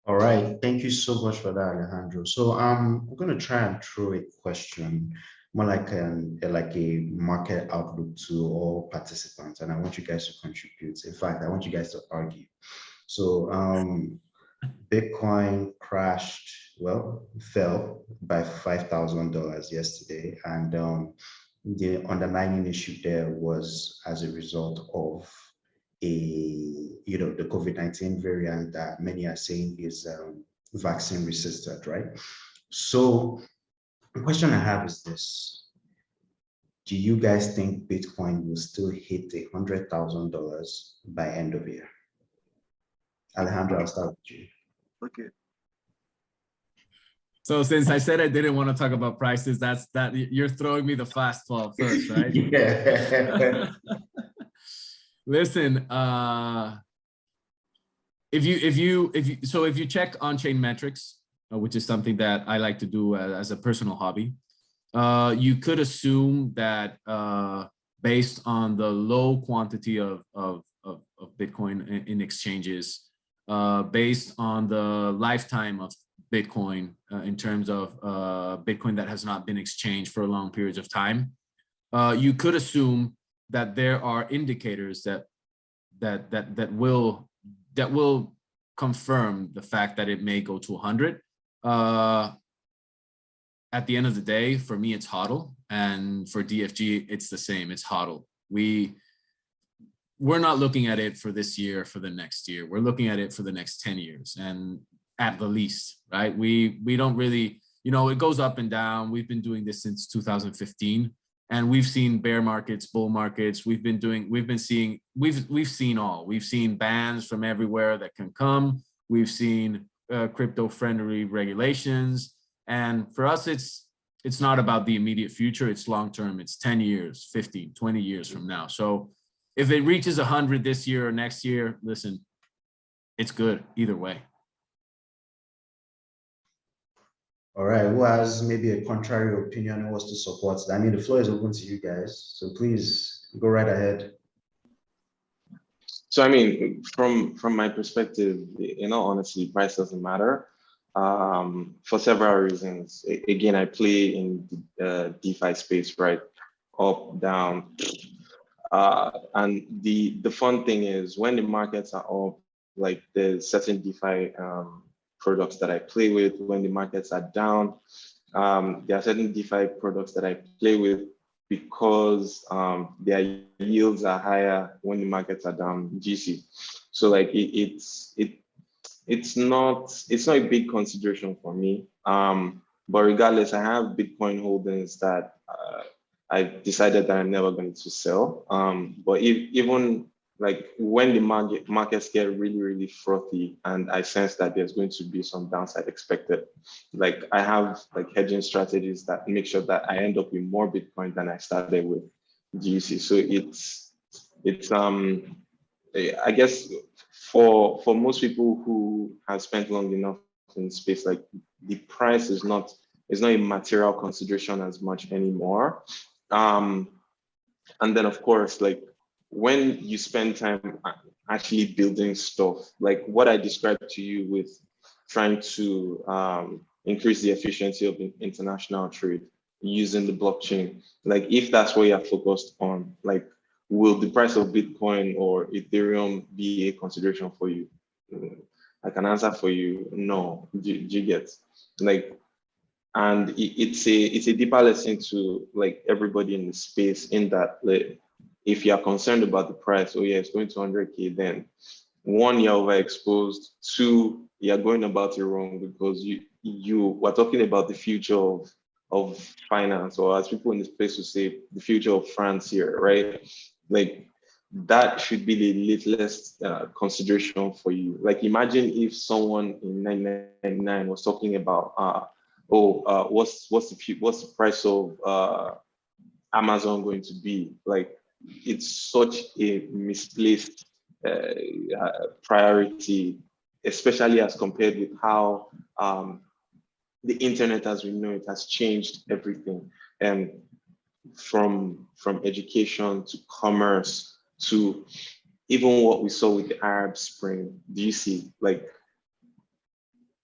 All right, thank you so much for that, Alejandro. So I'm going to try and throw a question, more like a market outlook to all participants, and I want you guys to contribute. In fact, I want you guys to argue. So Bitcoin fell by $5,000 yesterday, and the underlying issue there was as a result of the COVID-19 variant that many are saying is vaccine resistant, right? So the question I have is this: do you guys think Bitcoin will still hit $100,000 by end of year? Alejandro, I'll start with you. Okay. So since I said I didn't want to talk about prices, that you're throwing me the fastball first, right? Yeah. Listen, if you check on-chain metrics, which is something that I like to do as a personal hobby, you could assume that based on the low quantity of Bitcoin in exchanges, based on the lifetime of Bitcoin in terms of Bitcoin that has not been exchanged for long periods of time, you could assume that there are indicators that will confirm the fact that it may go to 100. At the end of the day, for me, it's HODL, and for DFG, it's the same. It's HODL. We're not looking at it for this year, for the next year. We're looking at it for the next 10 years, and at the least, right? We don't really, it goes up and down. We've been doing this since 2015. And we've seen bear markets, bull markets. We've seen all. We've seen bans from everywhere that can come. We've seen crypto-friendly regulations. And for us, it's not about the immediate future. It's long-term. It's 10 years, 15, 20 years from now. So if it reaches 100 this year or next year, listen, it's good either way. All right, who has maybe a contrary opinion and wants to support that? I mean, the floor is open to you guys, so please go right ahead. So I mean, from my perspective, in all honesty, price doesn't matter for several reasons. Again, I play in the DeFi space, right? Up, down. And the fun thing is when the markets are up, like there's certain DeFi products that I play with. When the markets are down, there are certain DeFi products that I play with because their yields are higher when the markets are down, GC. So like it's not a big consideration for me. But regardless, I have Bitcoin holdings that I decided that I'm never going to sell. But even like when the markets get really, really frothy and I sense that there's going to be some downside expected, like I have like hedging strategies that make sure that I end up with more Bitcoin than I started with GC. So it's I guess for most people who have spent long enough in space, like the price is not a material consideration as much anymore. And then of course, like when you spend time actually building stuff, like what I described to you with trying to increase the efficiency of international trade using the blockchain, like if that's what you're focused on, like will the price of Bitcoin or Ethereum be a consideration for you? I can answer for you, no. Do you get? Like, and it's a deeper lesson to like everybody in the space, in that like if you are concerned about the price, oh yeah, it's going to 100K, then one, you're overexposed. Two, you're going about it wrong, because you were talking about the future of finance, or as people in this place would say, the future of France here, right? Like that should be the littlest consideration for you. Like imagine if someone in 1999 was talking about what's the price of Amazon going to be? Like it's such a misplaced priority, especially as compared with how the internet as we know it has changed everything, and from education to commerce to even what we saw with the Arab Spring. Do you see, like,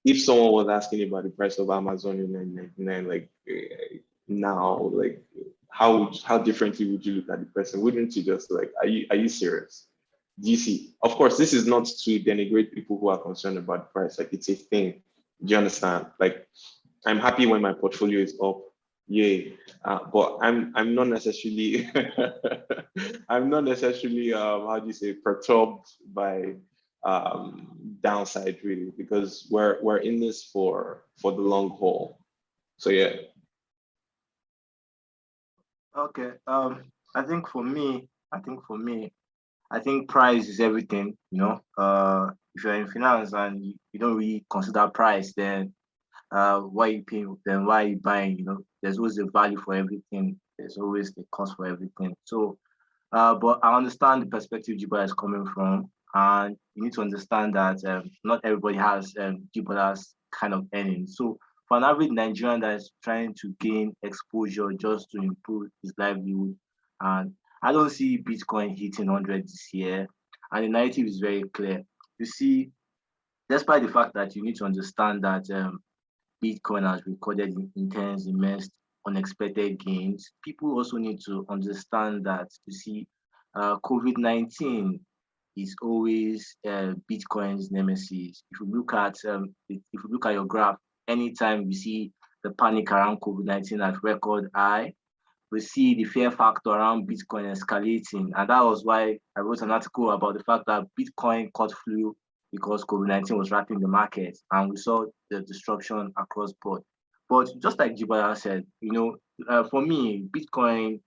if someone was asking about the price of Amazon in 1999, like now, like how differently would you look at the person? Wouldn't you just like, are you serious? Do you see? Of course, this is not to denigrate people who are concerned about the price. Like it's a thing. Do you understand? Like I'm happy when my portfolio is up, yay. But I'm not necessarily I'm not necessarily how do you say, perturbed by downside, really, because we're in this for the long haul. So yeah. Okay. I think price is everything, if you're in finance and you don't really consider price, then why you paying, then why you buying, there's always a value for everything. There's always a cost for everything. So, but I understand the perspective Jibola is coming from, and you need to understand that not everybody has Jibola's kind of earnings. So for an average Nigerian that is trying to gain exposure just to improve his livelihood, and I don't see Bitcoin hitting 100 this year, and the narrative is very clear. You see, despite the fact that you need to understand that Bitcoin has recorded intense, immense, unexpected gains, people also need to understand that, you see, COVID-19 is always Bitcoin's nemesis. If you look at your graph, anytime we see the panic around COVID-19 at record high, we see the fear factor around Bitcoin escalating. And that was why I wrote an article about the fact that Bitcoin caught flu because COVID-19 was wrapping the market, and we saw the disruption across board. But just like Jibola said, for me, Bitcoin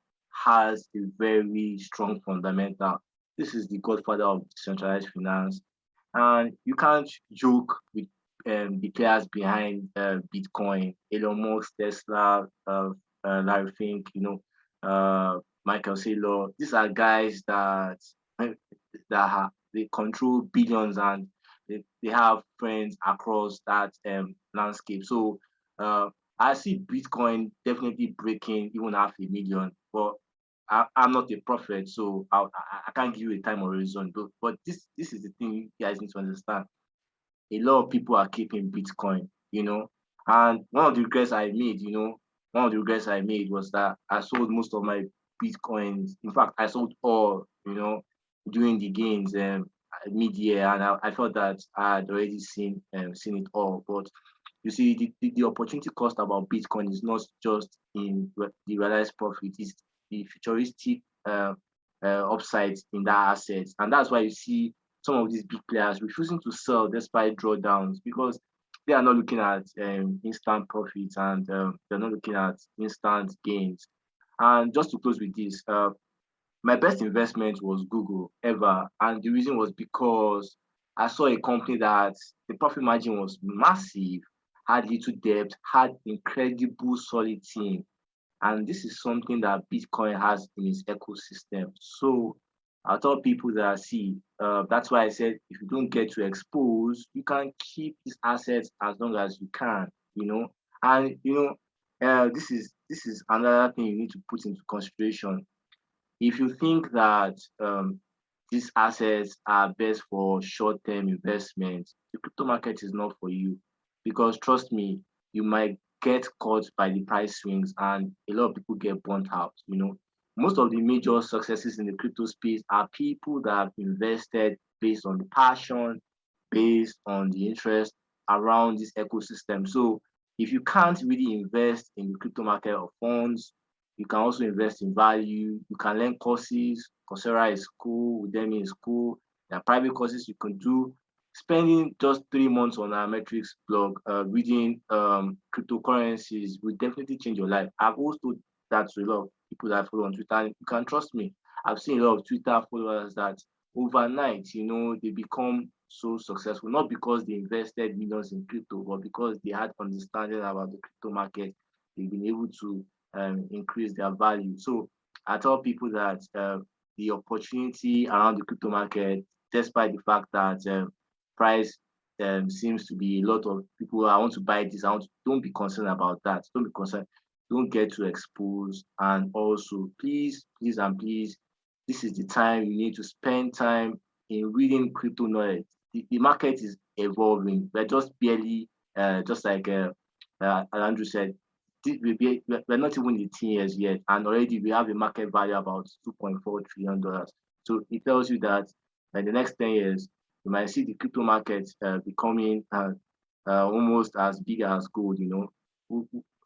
has a very strong fundamental. This is the godfather of decentralized finance. And you can't joke with the players behind Bitcoin, Elon Musk, Tesla, Larry Fink, Michael Saylor. These are guys that they control billions, and they have friends across that landscape. So I see Bitcoin definitely breaking even 500,000, but I'm not a prophet, so I can't give you a time horizon. But this is the thing you guys need to understand. A lot of people are keeping Bitcoin, and one of the regrets I made was that I sold most of my Bitcoins. In fact, I sold all, during the gains mid-year, and I felt that I had already seen it all. But you see, the opportunity cost about Bitcoin is not just in the realized profit; it's the futuristic upsides in that asset, and that's why you see some of these big players refusing to sell despite drawdowns, because they are not looking at instant profits, and they're not looking at instant gains. And just to close with this, my best investment was Google ever. And the reason was because I saw a company that the profit margin was massive, had little debt, had incredible solid team. And this is something that Bitcoin has in its ecosystem. So I tell people that, see, that's why I said, if you don't get to expose, you can keep these assets as long as you can, and this is another thing you need to put into consideration. If you think that these assets are best for short-term investments, the crypto market is not for you, because trust me, you might get caught by the price swings and a lot of people get burnt out. Most of the major successes in the crypto space are people that have invested based on the passion, based on the interest around this ecosystem. So if you can't really invest in the crypto market or funds, you can also invest in value. You can learn courses. Coursera is cool. Udemy is cool. There are private courses you can do. Spending just 3 months on our metrics blog, reading cryptocurrencies will definitely change your life. I've also told that to a lot of people that I follow on Twitter. And you can trust me. I've seen a lot of Twitter followers that overnight, they become so successful, not because they invested millions in crypto, but because they had understanding about the crypto market. They've been able to increase their value. So I tell people that the opportunity around the crypto market, despite the fact that price seems to be a lot of people, I want to buy this, don't be concerned about that. Don't be concerned. Don't get too exposed. And also, please, and please, this is the time you need to spend time in reading crypto knowledge. The market is evolving. We're just barely, just like Andrew said, we're not even in 10 years yet, and already we have a market value about $2.4 trillion. So it tells you that in the next 10 years, you might see the crypto market becoming almost as big as gold,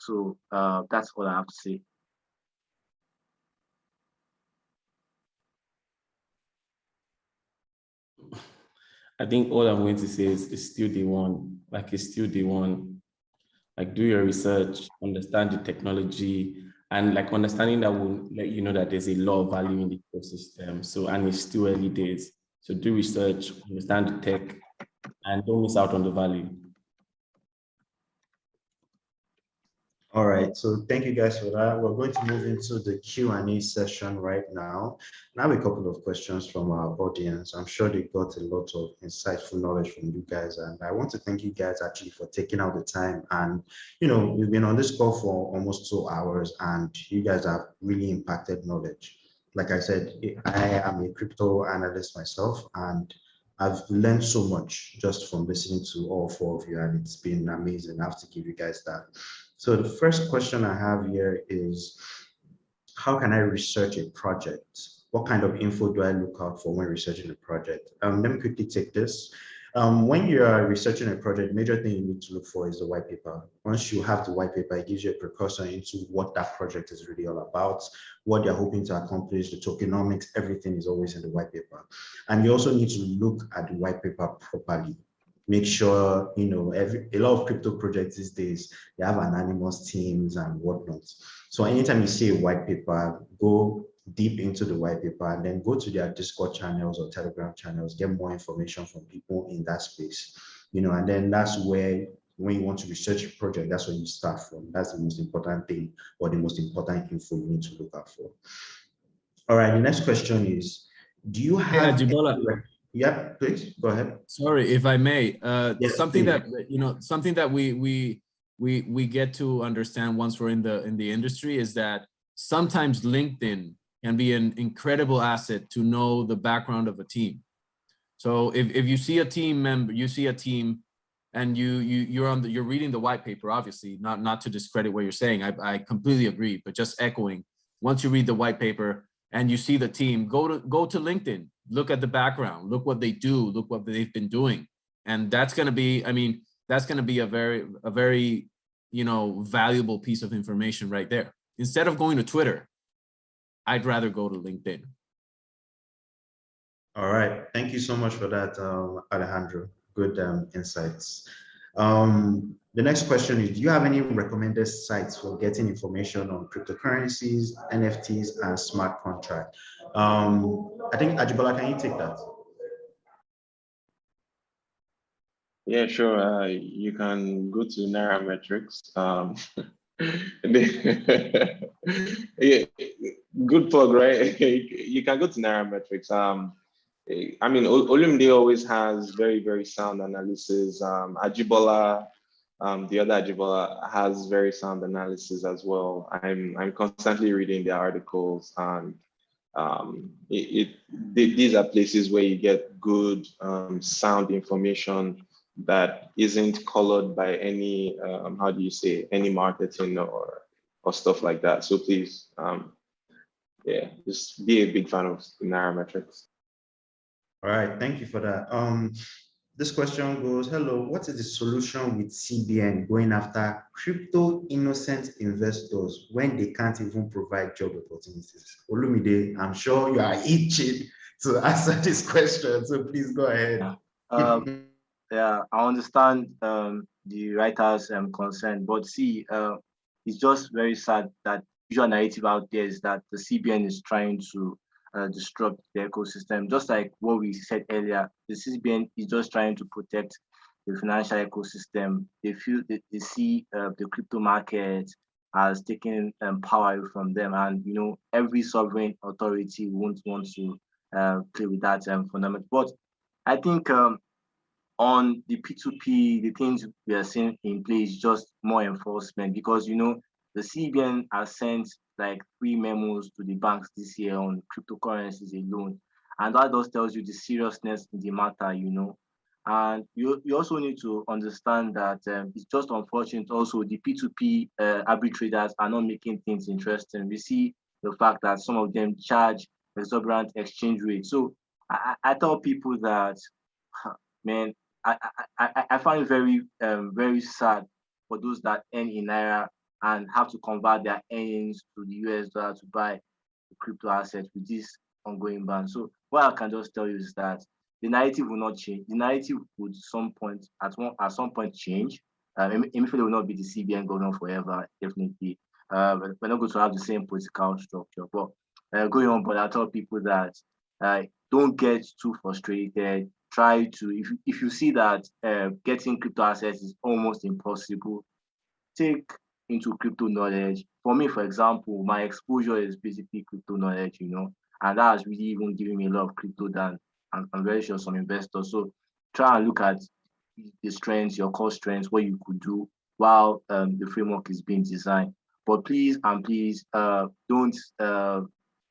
So that's all I have to say. I think all I'm going to say is it's still day one. Like it's still day one. Like do your research, understand the technology, and like understanding that will let you know that there's a lot of value in the ecosystem. So, and it's still early days. So do research, understand the tech, and don't miss out on the value. All right, so thank you guys for that. We're going to move into the Q&A session right now. And I have a couple of questions from our audience. I'm sure they got a lot of insightful knowledge from you guys. And I want to thank you guys actually for taking out the time. And, we've been on this call for almost 2 hours and you guys have really impacted knowledge. Like I said, I am a crypto analyst myself and I've learned so much just from listening to all 4 of you, and it's been amazing. I have to give you guys that. So the first question I have here is, how can I research a project? What kind of info do I look out for when researching a project? Let me quickly take this. When you are researching a project, major thing you need to look for is the white paper. Once you have the white paper, it gives you a precursor into what that project is really all about, what they're hoping to accomplish, the tokenomics, everything is always in the white paper. And you also need to look at the white paper properly. Make sure, a lot of crypto projects these days, they have anonymous teams and whatnot. So anytime you see a white paper, go deep into the white paper and then go to their Discord channels or Telegram channels, get more information from people in that space, and then that's where, when you want to research a project, that's where you start from. That's the most important thing or the most important info you need to look out for. All right, the next question is, do you have... Yeah, please go ahead. Sorry, if I may. Yes, something please. Something that we get to understand once we're in the industry is that sometimes LinkedIn can be an incredible asset to know the background of a team. So if you see a team member, and you're reading the white paper, obviously not to discredit what you're saying. I completely agree, but just echoing. Once you read the white paper and you see the team, go to LinkedIn. Look at the background, look what they do, look what they've been doing. And that's going to be, a very, valuable piece of information right there. Instead of going to Twitter, I'd rather go to LinkedIn. All right. Thank you so much for that, Alejandro. Good insights. The next question is, do you have any recommended sites for getting information on cryptocurrencies, NFTs, and smart contract? I think, Ajibola, can you take that? Yeah, sure. You can go to Nairametrics. Yeah, Good plug, right? You can go to Nairametrics. I mean, Olumide always has very, very sound analysis. Ajibola, the other Ajibola has very sound analysis as well. I'm constantly reading their articles, and these are places where you get good, sound information that isn't colored by any, how do you say, any marketing or stuff like that. So please, yeah, just be a big fan of Nairametrics. All right, thank you for that. This question goes, hello, what is the solution with CBN going after crypto innocent investors when they can't even provide job opportunities? Olumide, I'm sure you are itching to answer this question, so please go ahead. Yeah, I understand the writer's concern, but see, it's just very sad that usual narrative out there is that the CBN is trying to disrupt the ecosystem. Just like what we said earlier, the CBN is just trying to protect the financial ecosystem. They feel that they see the crypto market as taking power away from them, and every sovereign authority won't want to play with that fundamental. But I think on the P2P, the things we are seeing in place, just more enforcement, because the CBN has sent like 3 memos to the banks this year on cryptocurrencies alone, and that just tells you the seriousness in the matter. And you also need to understand that it's just unfortunate also the P2P arbitrators are not making things interesting. We see the fact that some of them charge exorbitant exchange rates. So I tell people that, man, I find it very, very sad for those that earn in Naira and have to convert their earnings to the US dollar to buy the crypto assets with this ongoing ban. So what I can just tell you is that the narrative will not change. The narrative would at some point change. Emefiele will not be the CBN governor forever, definitely. We're not going to have the same political structure. But going on, but I tell people that don't get too frustrated. Try to, if you see that getting crypto assets is almost impossible, take into crypto knowledge. For me, for example, my exposure is basically crypto knowledge, and that has really even given me a lot of crypto than I'm very sure some investors. So try and look at the strengths, your core strengths, what you could do while the framework is being designed. But please don't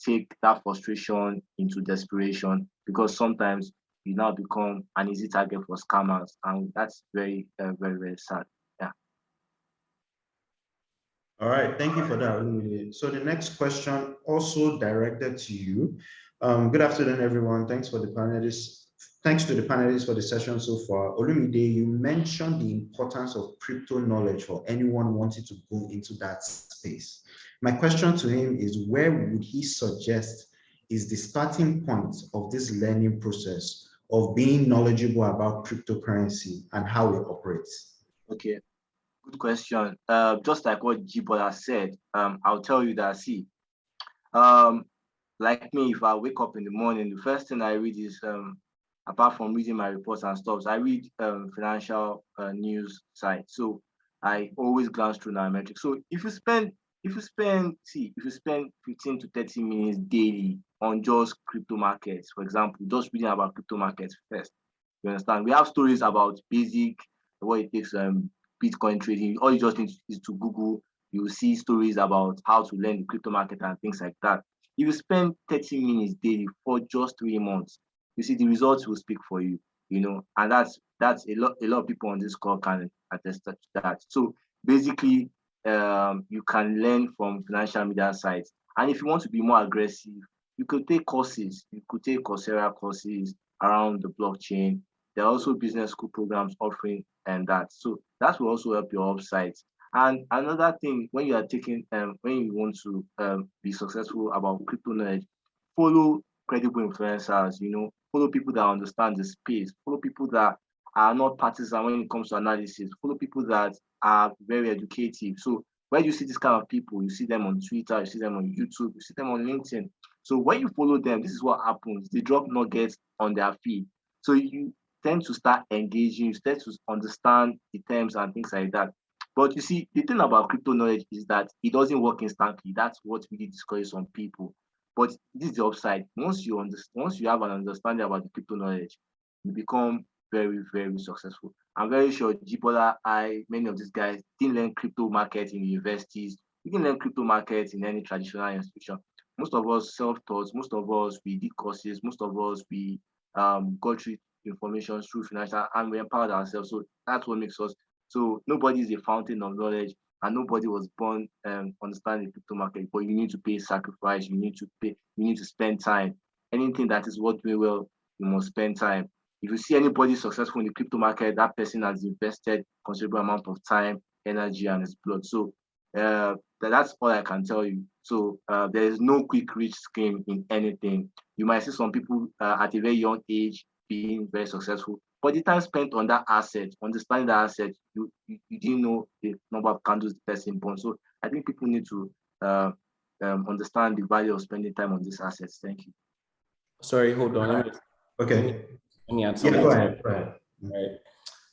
take that frustration into desperation, because sometimes you now become an easy target for scammers, and that's very, very, very sad. Yeah. All right, thank you for that, Olumide. So the next question also directed to you. Good afternoon, everyone. Thanks to the panelists for the session so far. Olumide, you mentioned the importance of crypto knowledge for anyone wanting to go into that space. My question to him is, where would he suggest is the starting point of this learning process of being knowledgeable about cryptocurrency and how it operates? Okay, good question. Just like what Jibola said, I'll tell you that, see, like me, if I wake up in the morning, the first thing I read is, apart from reading my reports and stuff, I read financial news sites. So I always glance through Nairametrics. So if you spend 15 to 30 minutes daily on just crypto markets, for example, just reading about crypto markets first, you understand? We have stories about basic, what it takes, Bitcoin trading. All you just need is to Google. You will see stories about how to learn the crypto market and things like that. If you spend 30 minutes daily for just 3 months, you see the results will speak for you, and that's a lot of people on this call can attest to that. So basically, you can learn from financial media sites. And if you want to be more aggressive, you could take courses. You could take Coursera courses around the blockchain. There are also business school programs offering and that. So that will also help your website. And another thing, when you are taking, when you want to be successful about crypto knowledge, follow credible influencers, follow people that understand the space, follow people that are not partisan when it comes to analysis, follow people that are very educative. So where you see this kind of people, you see them on Twitter, you see them on YouTube, you see them on LinkedIn. So when you follow them, this is what happens. They drop nuggets on their feed. So you tend to start engaging, you start to understand the terms and things like that. But you see, the thing about crypto knowledge is that it doesn't work instantly. That's what really discourages some people. But this is the upside. Once you have an understanding about the crypto knowledge, you become very, very successful. I'm very sure Jibola, many of these guys didn't learn crypto market in universities. We didn't learn crypto market in any traditional institution. Most of us self-taught. Most of us we did courses. Most of us we got through information through financial, and we empowered ourselves. So that's what makes us. So nobody is a fountain of knowledge, and nobody was born understanding the crypto market. But you need to pay sacrifice. You need to pay. You need to spend time. Anything that is worth doing well, you must spend time. If you see anybody successful in the crypto market, that person has invested considerable amount of time, energy, and his blood. So that's all I can tell you. So there is no quick rich scheme in anything. You might see some people at a very young age being very successful, but the time spent on that asset, understanding that asset, you didn't know the number of candles the person burned. So I think people need to understand the value of spending time on these assets. Thank you. Sorry, hold on. Okay. Let me add Yeah, something. go ahead. Go ahead. Right.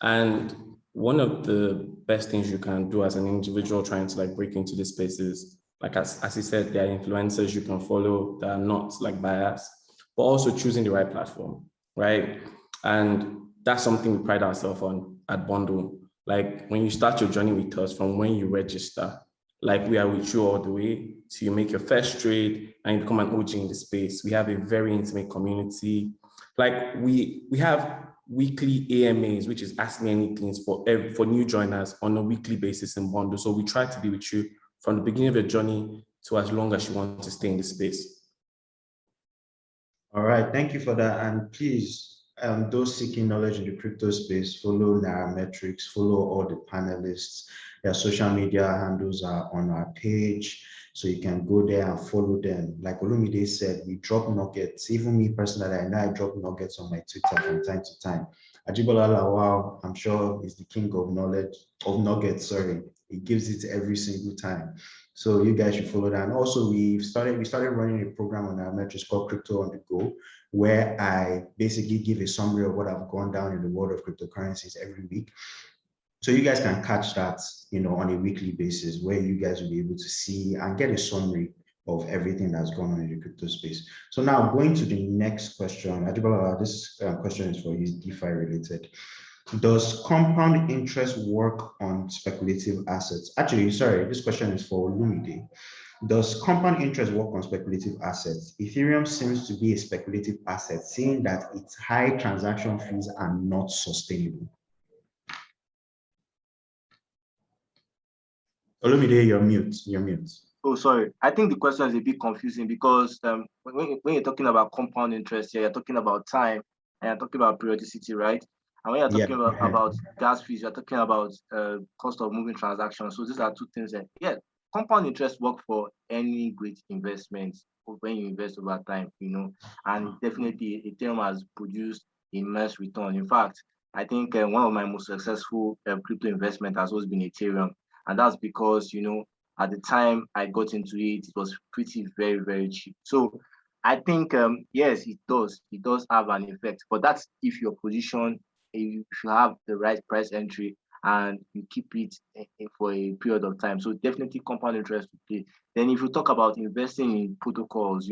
And one of the best things you can do as an individual trying to like break into this space is, like as you said, there are influencers you can follow that are not like biased, but also choosing the right platform, right? And that's something we pride ourselves on at Bundle. Like when you start your journey with us, from when you register, like we are with you all the way till you make your first trade and you become an OG in the space. We have a very intimate community. Like we have weekly AMAs, which is Ask Me Anything for new joiners on a weekly basis in Bundle. So we try to be with you from the beginning of your journey to as long as you want to stay in the space. All right, thank you for that. And please, those seeking knowledge in the crypto space, follow Nairametrics, follow all the panelists. Their social media handles are on our page, so you can go there and follow them. Like Olumide said, we drop nuggets. Even me personally, I know I drop nuggets on my Twitter from time to time. Ajibola Lawal, I'm sure, is the king of knowledge, of nuggets, sorry. He gives it every single time. So you guys should follow that. And also we started running a program on our metrics called Crypto on the Go, where I basically give a summary of what I've gone down in the world of cryptocurrencies every week. So you guys can catch that, on a weekly basis, where you guys will be able to see and get a summary of everything that's going on in the crypto space. So now going to the next question, Ajibola, this question is for you, DeFi related. Does compound interest work on speculative assets? Actually, sorry, this question is for Lumide. Does compound interest work on speculative assets? Ethereum seems to be a speculative asset, saying that its high transaction fees are not sustainable. Olumide, you're mute. Oh, sorry. I think the question is a bit confusing because when you're talking about compound interest here, you're talking about time and you're talking about periodicity, right? And when you're talking about gas fees, you're talking about cost of moving transactions. So these are two things that, yeah, compound interest work for any great investment when you invest over time, and definitely Ethereum has produced immense return. In fact, I think one of my most successful crypto investment has always been Ethereum. And that's because, at the time I got into it, it was pretty very, very cheap. So I think, yes, it does have an effect, but that's if your position, if you have the right price entry and you keep it for a period of time. So definitely compound interest to play. Then if you talk about investing in protocols,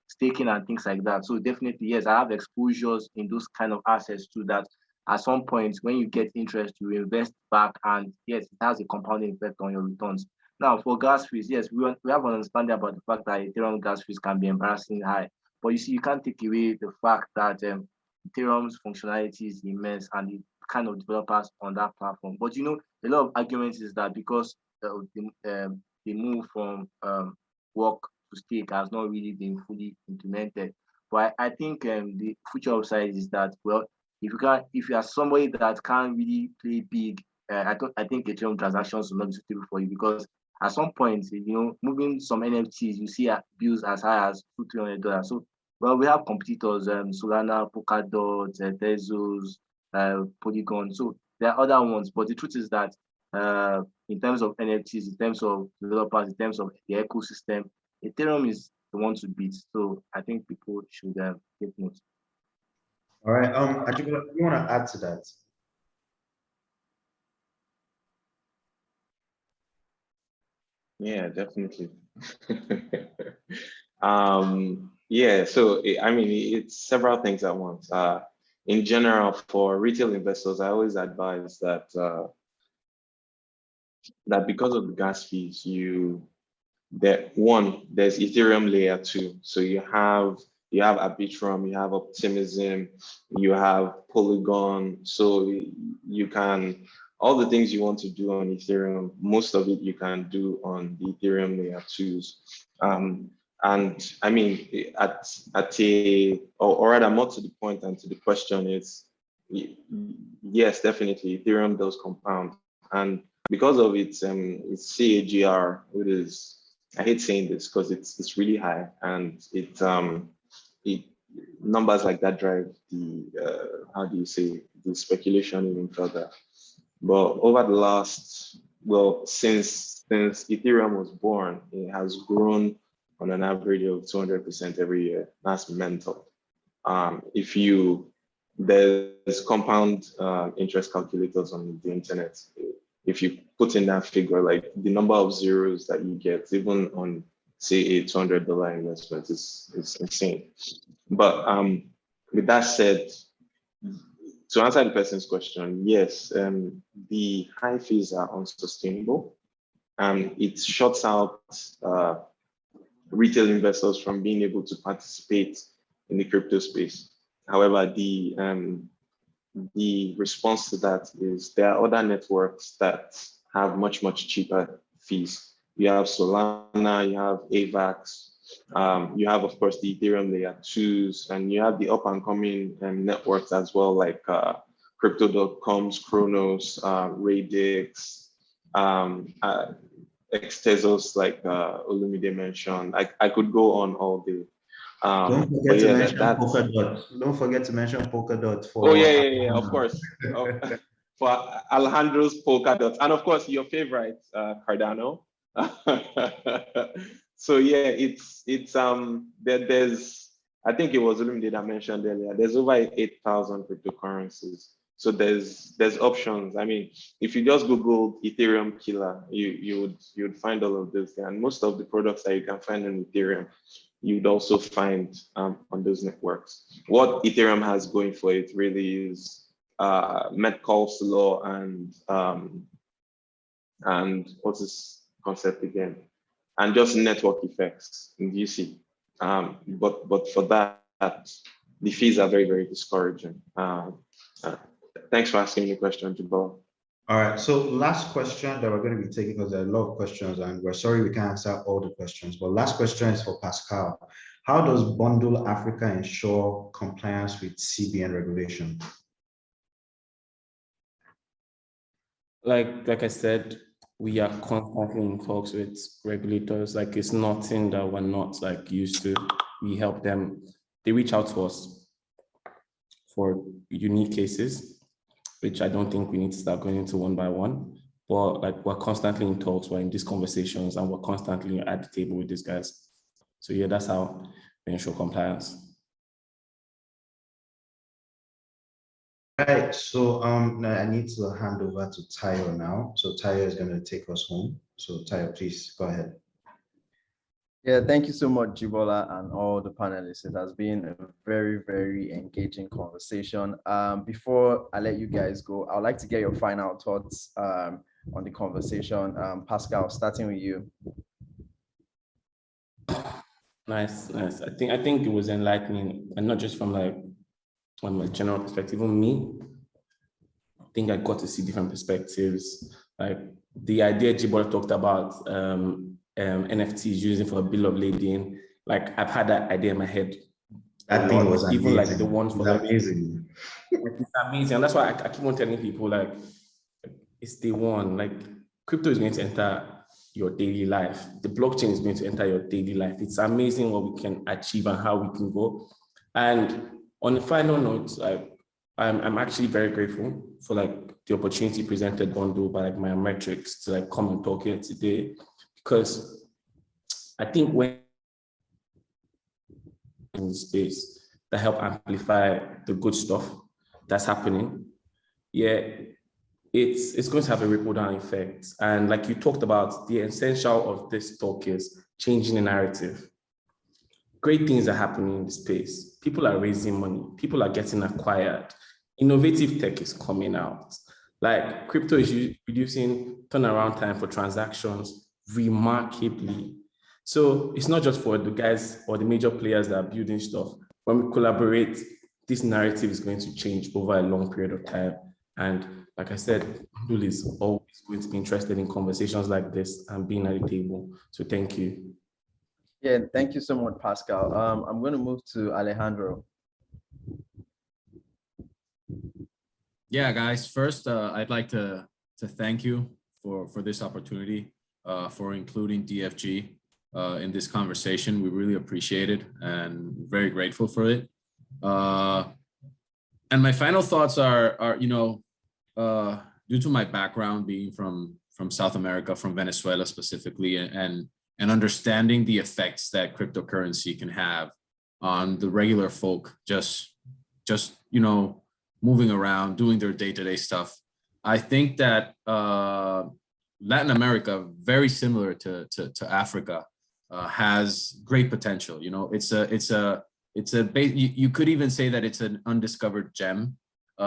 staking and things like that. So definitely, yes, I have exposures in those kind of assets too, that at some point when you get interest, you invest back, and yes, it has a compounding effect on your returns. Now, for gas fees, yes, we have an understanding about the fact that Ethereum gas fees can be embarrassingly high. But you see, you can't take away the fact that Ethereum's functionality is immense and the kind of developers on that platform. But a lot of arguments is that because the move from work to stake has not really been fully implemented. But I think the future upside is that, well, if you are somebody that can't really play big, I think Ethereum transactions will not be suitable for you, because at some point, moving some NFTs, you see bills as high as $200-300. So, well, we have competitors, Solana, Polkadot, Tezos, Polygon. So there are other ones, but the truth is that in terms of NFTs, in terms of developers, in terms of the ecosystem, Ethereum is the one to beat. So I think people should take note. All right. Ajibola, you want to add to that? Yeah, definitely. Yeah, so I mean, it's several things at once. In general, for retail investors, I always advise that that because of the gas fees, there's Ethereum layer 2. So you have Arbitrum, you have Optimism, you have Polygon. So you can all the things you want to do on Ethereum, most of it you can do on the Ethereum layer 2s. And I mean, at a or rather more to the point and to the question is yes, definitely Ethereum does compound. And because of its CAGR, which is, I hate saying this because it's really high, and it numbers like that drive the how do you say, the speculation even further. But over the last, well, since Ethereum was born, it has grown on an average of 200% every year. That's mental. If you There's compound interest calculators on the internet. If you put in that figure, like the number of zeros that you get, even on say a $200 investment, is insane. But with that said, to answer the person's question, yes, the high fees are unsustainable. It shuts out retail investors from being able to participate in the crypto space. However, the response to that is there are other networks that have much, much cheaper fees. You have Solana, you have AVAX, you have, of course, the Ethereum layer 2s, and you have the up and coming networks as well, like Crypto.com's Chronos, Radix, Extesos, like Olumide mentioned. I could go on all day. Don't forget to mention Polkadot. Don't forget to mention Polkadot for. Oh yeah, of course. For Alejandro's Polkadot, and of course your favorite Cardano. So yeah, there's, I think it was Olumide that mentioned earlier, there's over 8,000 cryptocurrencies. So there's options. I mean, if you just Google Ethereum killer, you would find all of this, and most of the products that you can find on Ethereum, you'd also find on those networks. What Ethereum has going for it really is Metcalfe's law and what's this concept again? And just network effects in DC. But for that, the fees are very, very discouraging. Thanks for asking me the question, Jabal. All right, so last question that we're going to be taking, because there are a lot of questions and we're sorry we can't answer all the questions, but last question is for Pascal. How does Bundle Africa ensure compliance with CBN regulation? Like I said, we are constantly in talks with regulators. Like, it's nothing that we're not like used to. We help them. They reach out to us for unique cases, which I don't think we need to start going into one by one. But like, we're constantly in talks, we're in these conversations, and we're constantly at the table with these guys. So yeah, that's how we ensure compliance. Right, so now I need to hand over to Tayo now. So Tayo is going to take us home. So Tayo, please go ahead. Yeah, thank you so much, Jibola, and all the panelists. It has been a very, very engaging conversation. Before I let you guys go, I would like to get your final thoughts on the conversation. Pascal, starting with you. Nice. I think it was enlightening, and not just from like on a general perspective. Even me, I think I got to see different perspectives. Like the idea Jibola talked about, NFTs using for a bill of lading. Like, I've had that idea in my head. That thing was amazing. Even like the ones for like, amazing. It's amazing, and that's why I keep on telling people, like, it's the one. Like, crypto is going to enter your daily life. The blockchain is going to enter your daily life. It's amazing what we can achieve and how we can go. And on a final note, I'm actually very grateful for like the opportunity presented Bundle by like Metrics to like come and talk here today, because I think when in space that help amplify the good stuff that's happening, yeah, it's going to have a ripple down effect. And like you talked about, the essential of this talk is changing the narrative. Great things are happening in the space. People are raising money. People are getting acquired. Innovative tech is coming out. Like crypto is reducing turnaround time for transactions remarkably. So it's not just for the guys or the major players that are building stuff. When we collaborate, this narrative is going to change over a long period of time. And like I said, Abdul is always going to be interested in conversations like this and being at the table. So thank you. Yeah, thank you so much, Pascal. I'm going to move to Alejandro. Yeah, guys. First, I'd like to thank you for this opportunity, for including DFG in this conversation. We really appreciate it and very grateful for it. And my final thoughts are due to my background being from South America, from Venezuela specifically, and understanding the effects that cryptocurrency can have on the regular folk, just moving around, doing their day-to-day stuff. I think that Latin America, very similar to Africa, has great potential. You could even say that it's an undiscovered gem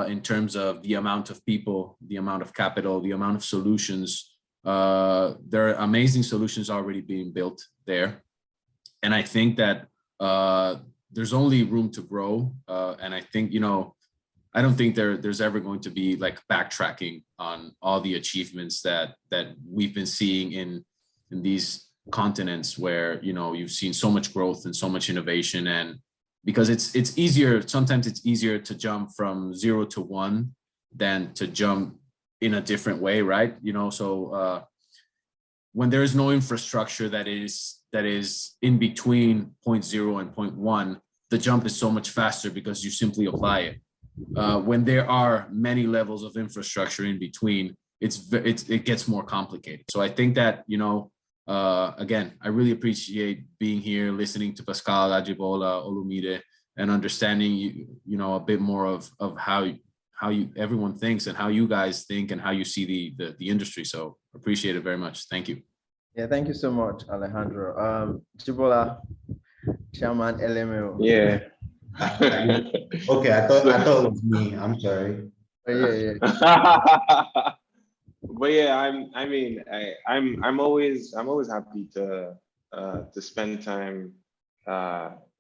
in terms of the amount of people, the amount of capital, the amount of solutions. There are amazing solutions already being built there. And I think that there's only room to grow. And I think, I don't think there's ever going to be like backtracking on all the achievements that we've been seeing in these continents where, you've seen so much growth and so much innovation. And because it's easier, sometimes it's easier to jump from 0 to 1 than to jump in a different way, right? So when there is no infrastructure that is in between 0.0 and 0.1, the jump is so much faster because you simply apply it. When there are many levels of infrastructure in between, it gets more complicated. So I think that, again, I really appreciate being here, listening to Pascal, Ajibola, Olumide, and understanding, a bit more of how everyone thinks and how you guys think and how you see the industry. So appreciate it very much. Thank you. Yeah, thank you so much, Alejandro. Jibola, Chairman LMO. Yeah. Okay, I thought it was me. I'm sorry. Yeah. But yeah, I'm always happy to spend time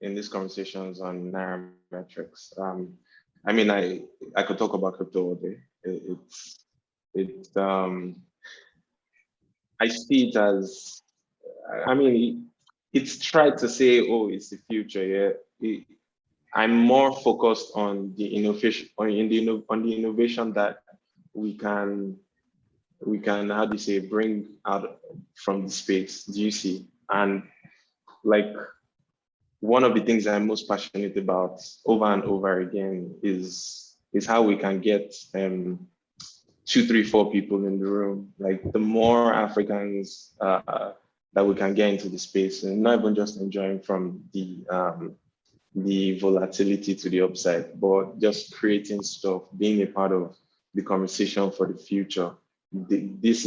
in these conversations on nairametrics. I could talk about crypto all day. I see it as, it's tried to say, oh, it's the future. Yeah, I'm more focused on the innovation, on the innovation that we can how do you say, bring out from the space. Do you see? And like, one of the things I'm most passionate about over and over again is how we can get 2, 3, 4 people in the room. Like, the more Africans that we can get into the space, and not even just enjoying from the volatility to the upside, but just creating stuff, being a part of the conversation for the future. These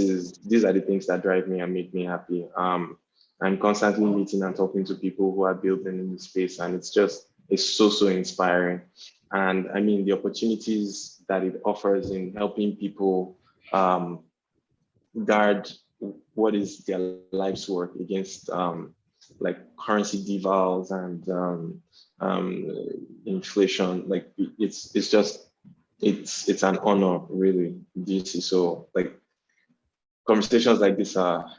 are the things that drive me and make me happy. I'm constantly meeting and talking to people who are building in the space, and it's so inspiring. And the opportunities that it offers in helping people guard what is their life's work against like currency devals and inflation. Like, it's an honor, really, DC. So like, conversations like this are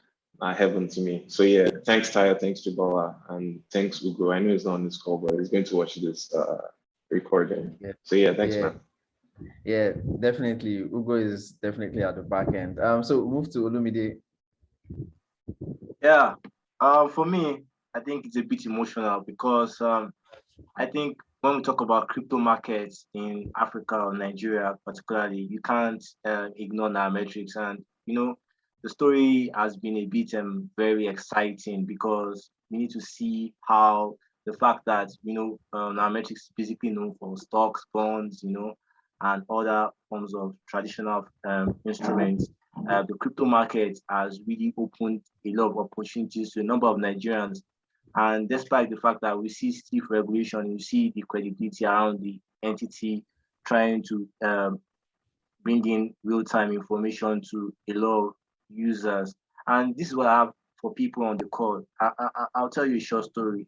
heaven to me. So yeah, thanks Tyre, thanks Jibola, and thanks Ugo. I know he's not on this call, but he's going to watch this recording. Yeah. So yeah, thanks, man. Yeah, definitely. Ugo is definitely at the back end. So move to Olumide. Yeah. For me, I think it's a bit emotional because I think when we talk about crypto markets in Africa or Nigeria particularly, you can't ignore nairametrics. And the story has been a bit very exciting because we need to see how the fact that nairametrics is basically known for stocks, bonds, and other forms of traditional instruments. The crypto market has really opened a lot of opportunities to a number of Nigerians. And despite the fact that we see stiff regulation, you see the credibility around the entity trying to bring in real-time information to a lot of users. And this is what I have for people on the call. I'll tell you a short story.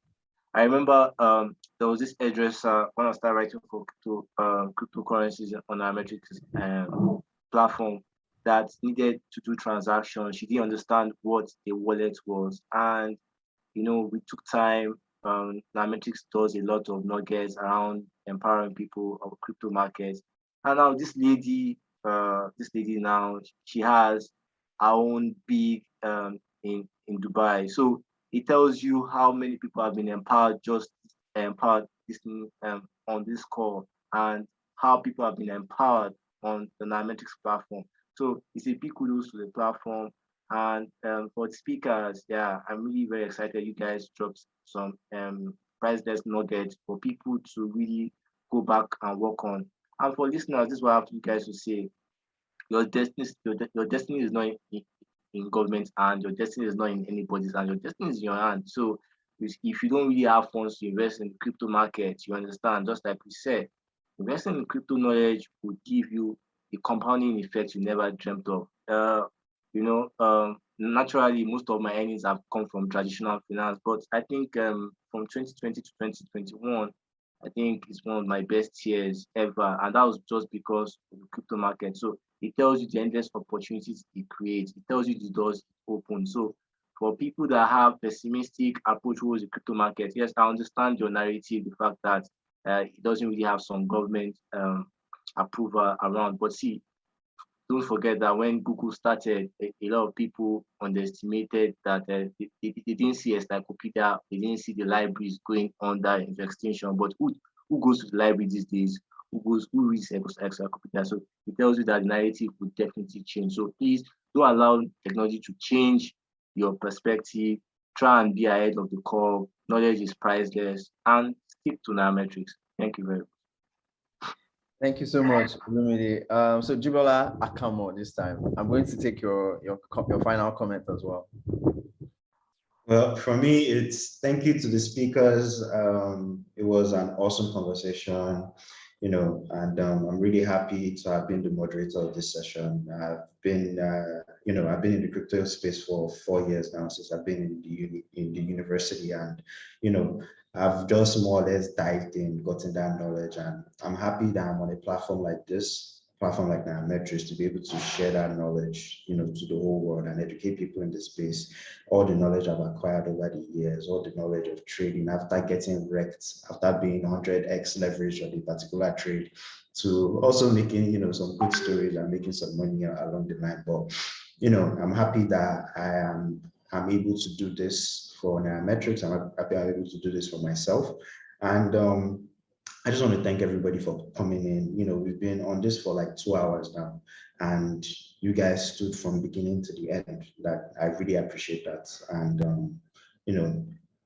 I remember there was this hairdresser when I started writing for cryptocurrencies on our metrics platform that needed to do transactions. She didn't understand what a wallet was. And, we took time. Nametrics does a lot of nuggets around empowering people of crypto markets. And now this lady now, she has her own big in Dubai. So it tells you how many people have been empowered on this call, and how people have been empowered on the Nametrics platform. So it's a big kudos to the platform. And for the speakers, yeah, I'm really very excited you guys dropped some priceless nuggets for people to really go back and work on. And for listeners, this is what I have you guys to say. Your destiny is not in government's hand, your destiny is not in anybody's hand, your destiny is in your hand. So if you don't really have funds to invest in the crypto market, you understand, just like we said, investing in crypto knowledge will give you a compounding effect you never dreamt of. Naturally, most of my earnings have come from traditional finance, but I think from 2020 to 2021, I think it's one of my best years ever. And that was just because of the crypto market. So it tells you the endless opportunities it creates. It tells you the doors open. So for people that have pessimistic approach towards the crypto market, yes, I understand your narrative, the fact that it doesn't really have some government approval around. But see, don't forget that when Google started, a lot of people underestimated that they didn't see encyclopedia, they didn't see the libraries going under extinction. But who goes to the library these days? Who reads encyclopedia? So it tells you that the narrative would definitely change. So please don't allow technology to change your perspective. Try and be ahead of the curve. Knowledge is priceless, and stick to nametrics. Thank you very much. Thank you so much, Lumide. So Jibola Akamo this time. I'm going to take your final comment as well. Well, for me, it's thank you to the speakers. It was an awesome conversation, and I'm really happy to have been the moderator of this session. I've been in the crypto space for 4 years now, since I've been in the university, and I've just more or less dived in, gotten that knowledge, and I'm happy that I'm on a platform like this, platform like Nametrics, to be able to share that knowledge, to the whole world and educate people in the space. All the knowledge I've acquired over the years, all the knowledge of trading after getting wrecked, after being 100x leverage on a particular trade, to also making, some good stories and making some money along the line. But, I'm happy that I'm able to do this for Nametrics. I'm happy I'm able to do this for myself. And I just want to thank everybody for coming in. We've been on this for like 2 hours now, and you guys stood from beginning to the end. That I really appreciate that. And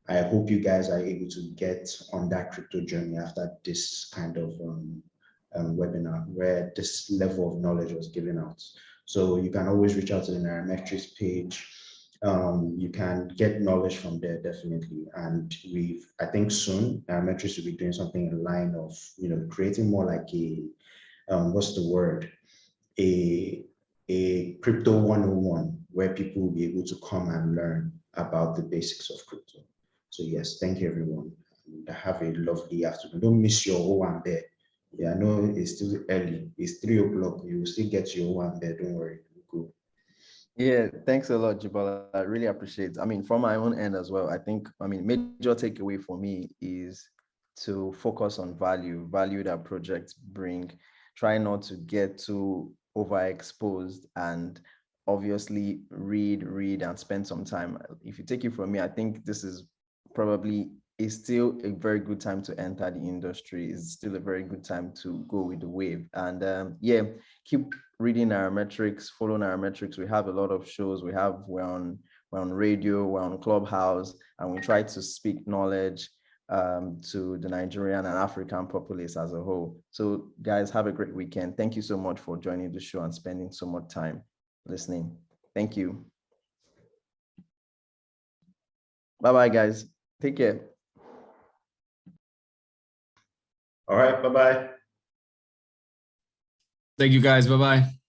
I hope you guys are able to get on that crypto journey after this kind of webinar, where this level of knowledge was given out. So you can always reach out to the Nairametrics page. You can get knowledge from there, definitely. And I think soon, Nairametrics will be doing something in line of, creating more like what's the word? A crypto 101, where people will be able to come and learn about the basics of crypto. So yes, thank you, everyone. And have a lovely afternoon. Don't miss your one there. Yeah, I know it's still early. It's 3 o'clock. You will still get your one there. Don't worry. Go. Yeah, thanks a lot, Jibola. I really appreciate it. From my own end as well, major takeaway for me is to focus on value that projects bring. Try not to get too overexposed, and obviously read and spend some time. If you take it from me, I think this is still a very good time to enter the industry. It's still a very good time to go with the wave. And keep reading Nairametrics, follow Nairametrics. We have a lot of shows. We're on radio, we're on Clubhouse, and we try to speak knowledge to the Nigerian and African populace as a whole. So guys, have a great weekend. Thank you so much for joining the show and spending so much time listening. Thank you. Bye-bye, guys. Take care. All right, bye-bye. Thank you, guys. Bye-bye.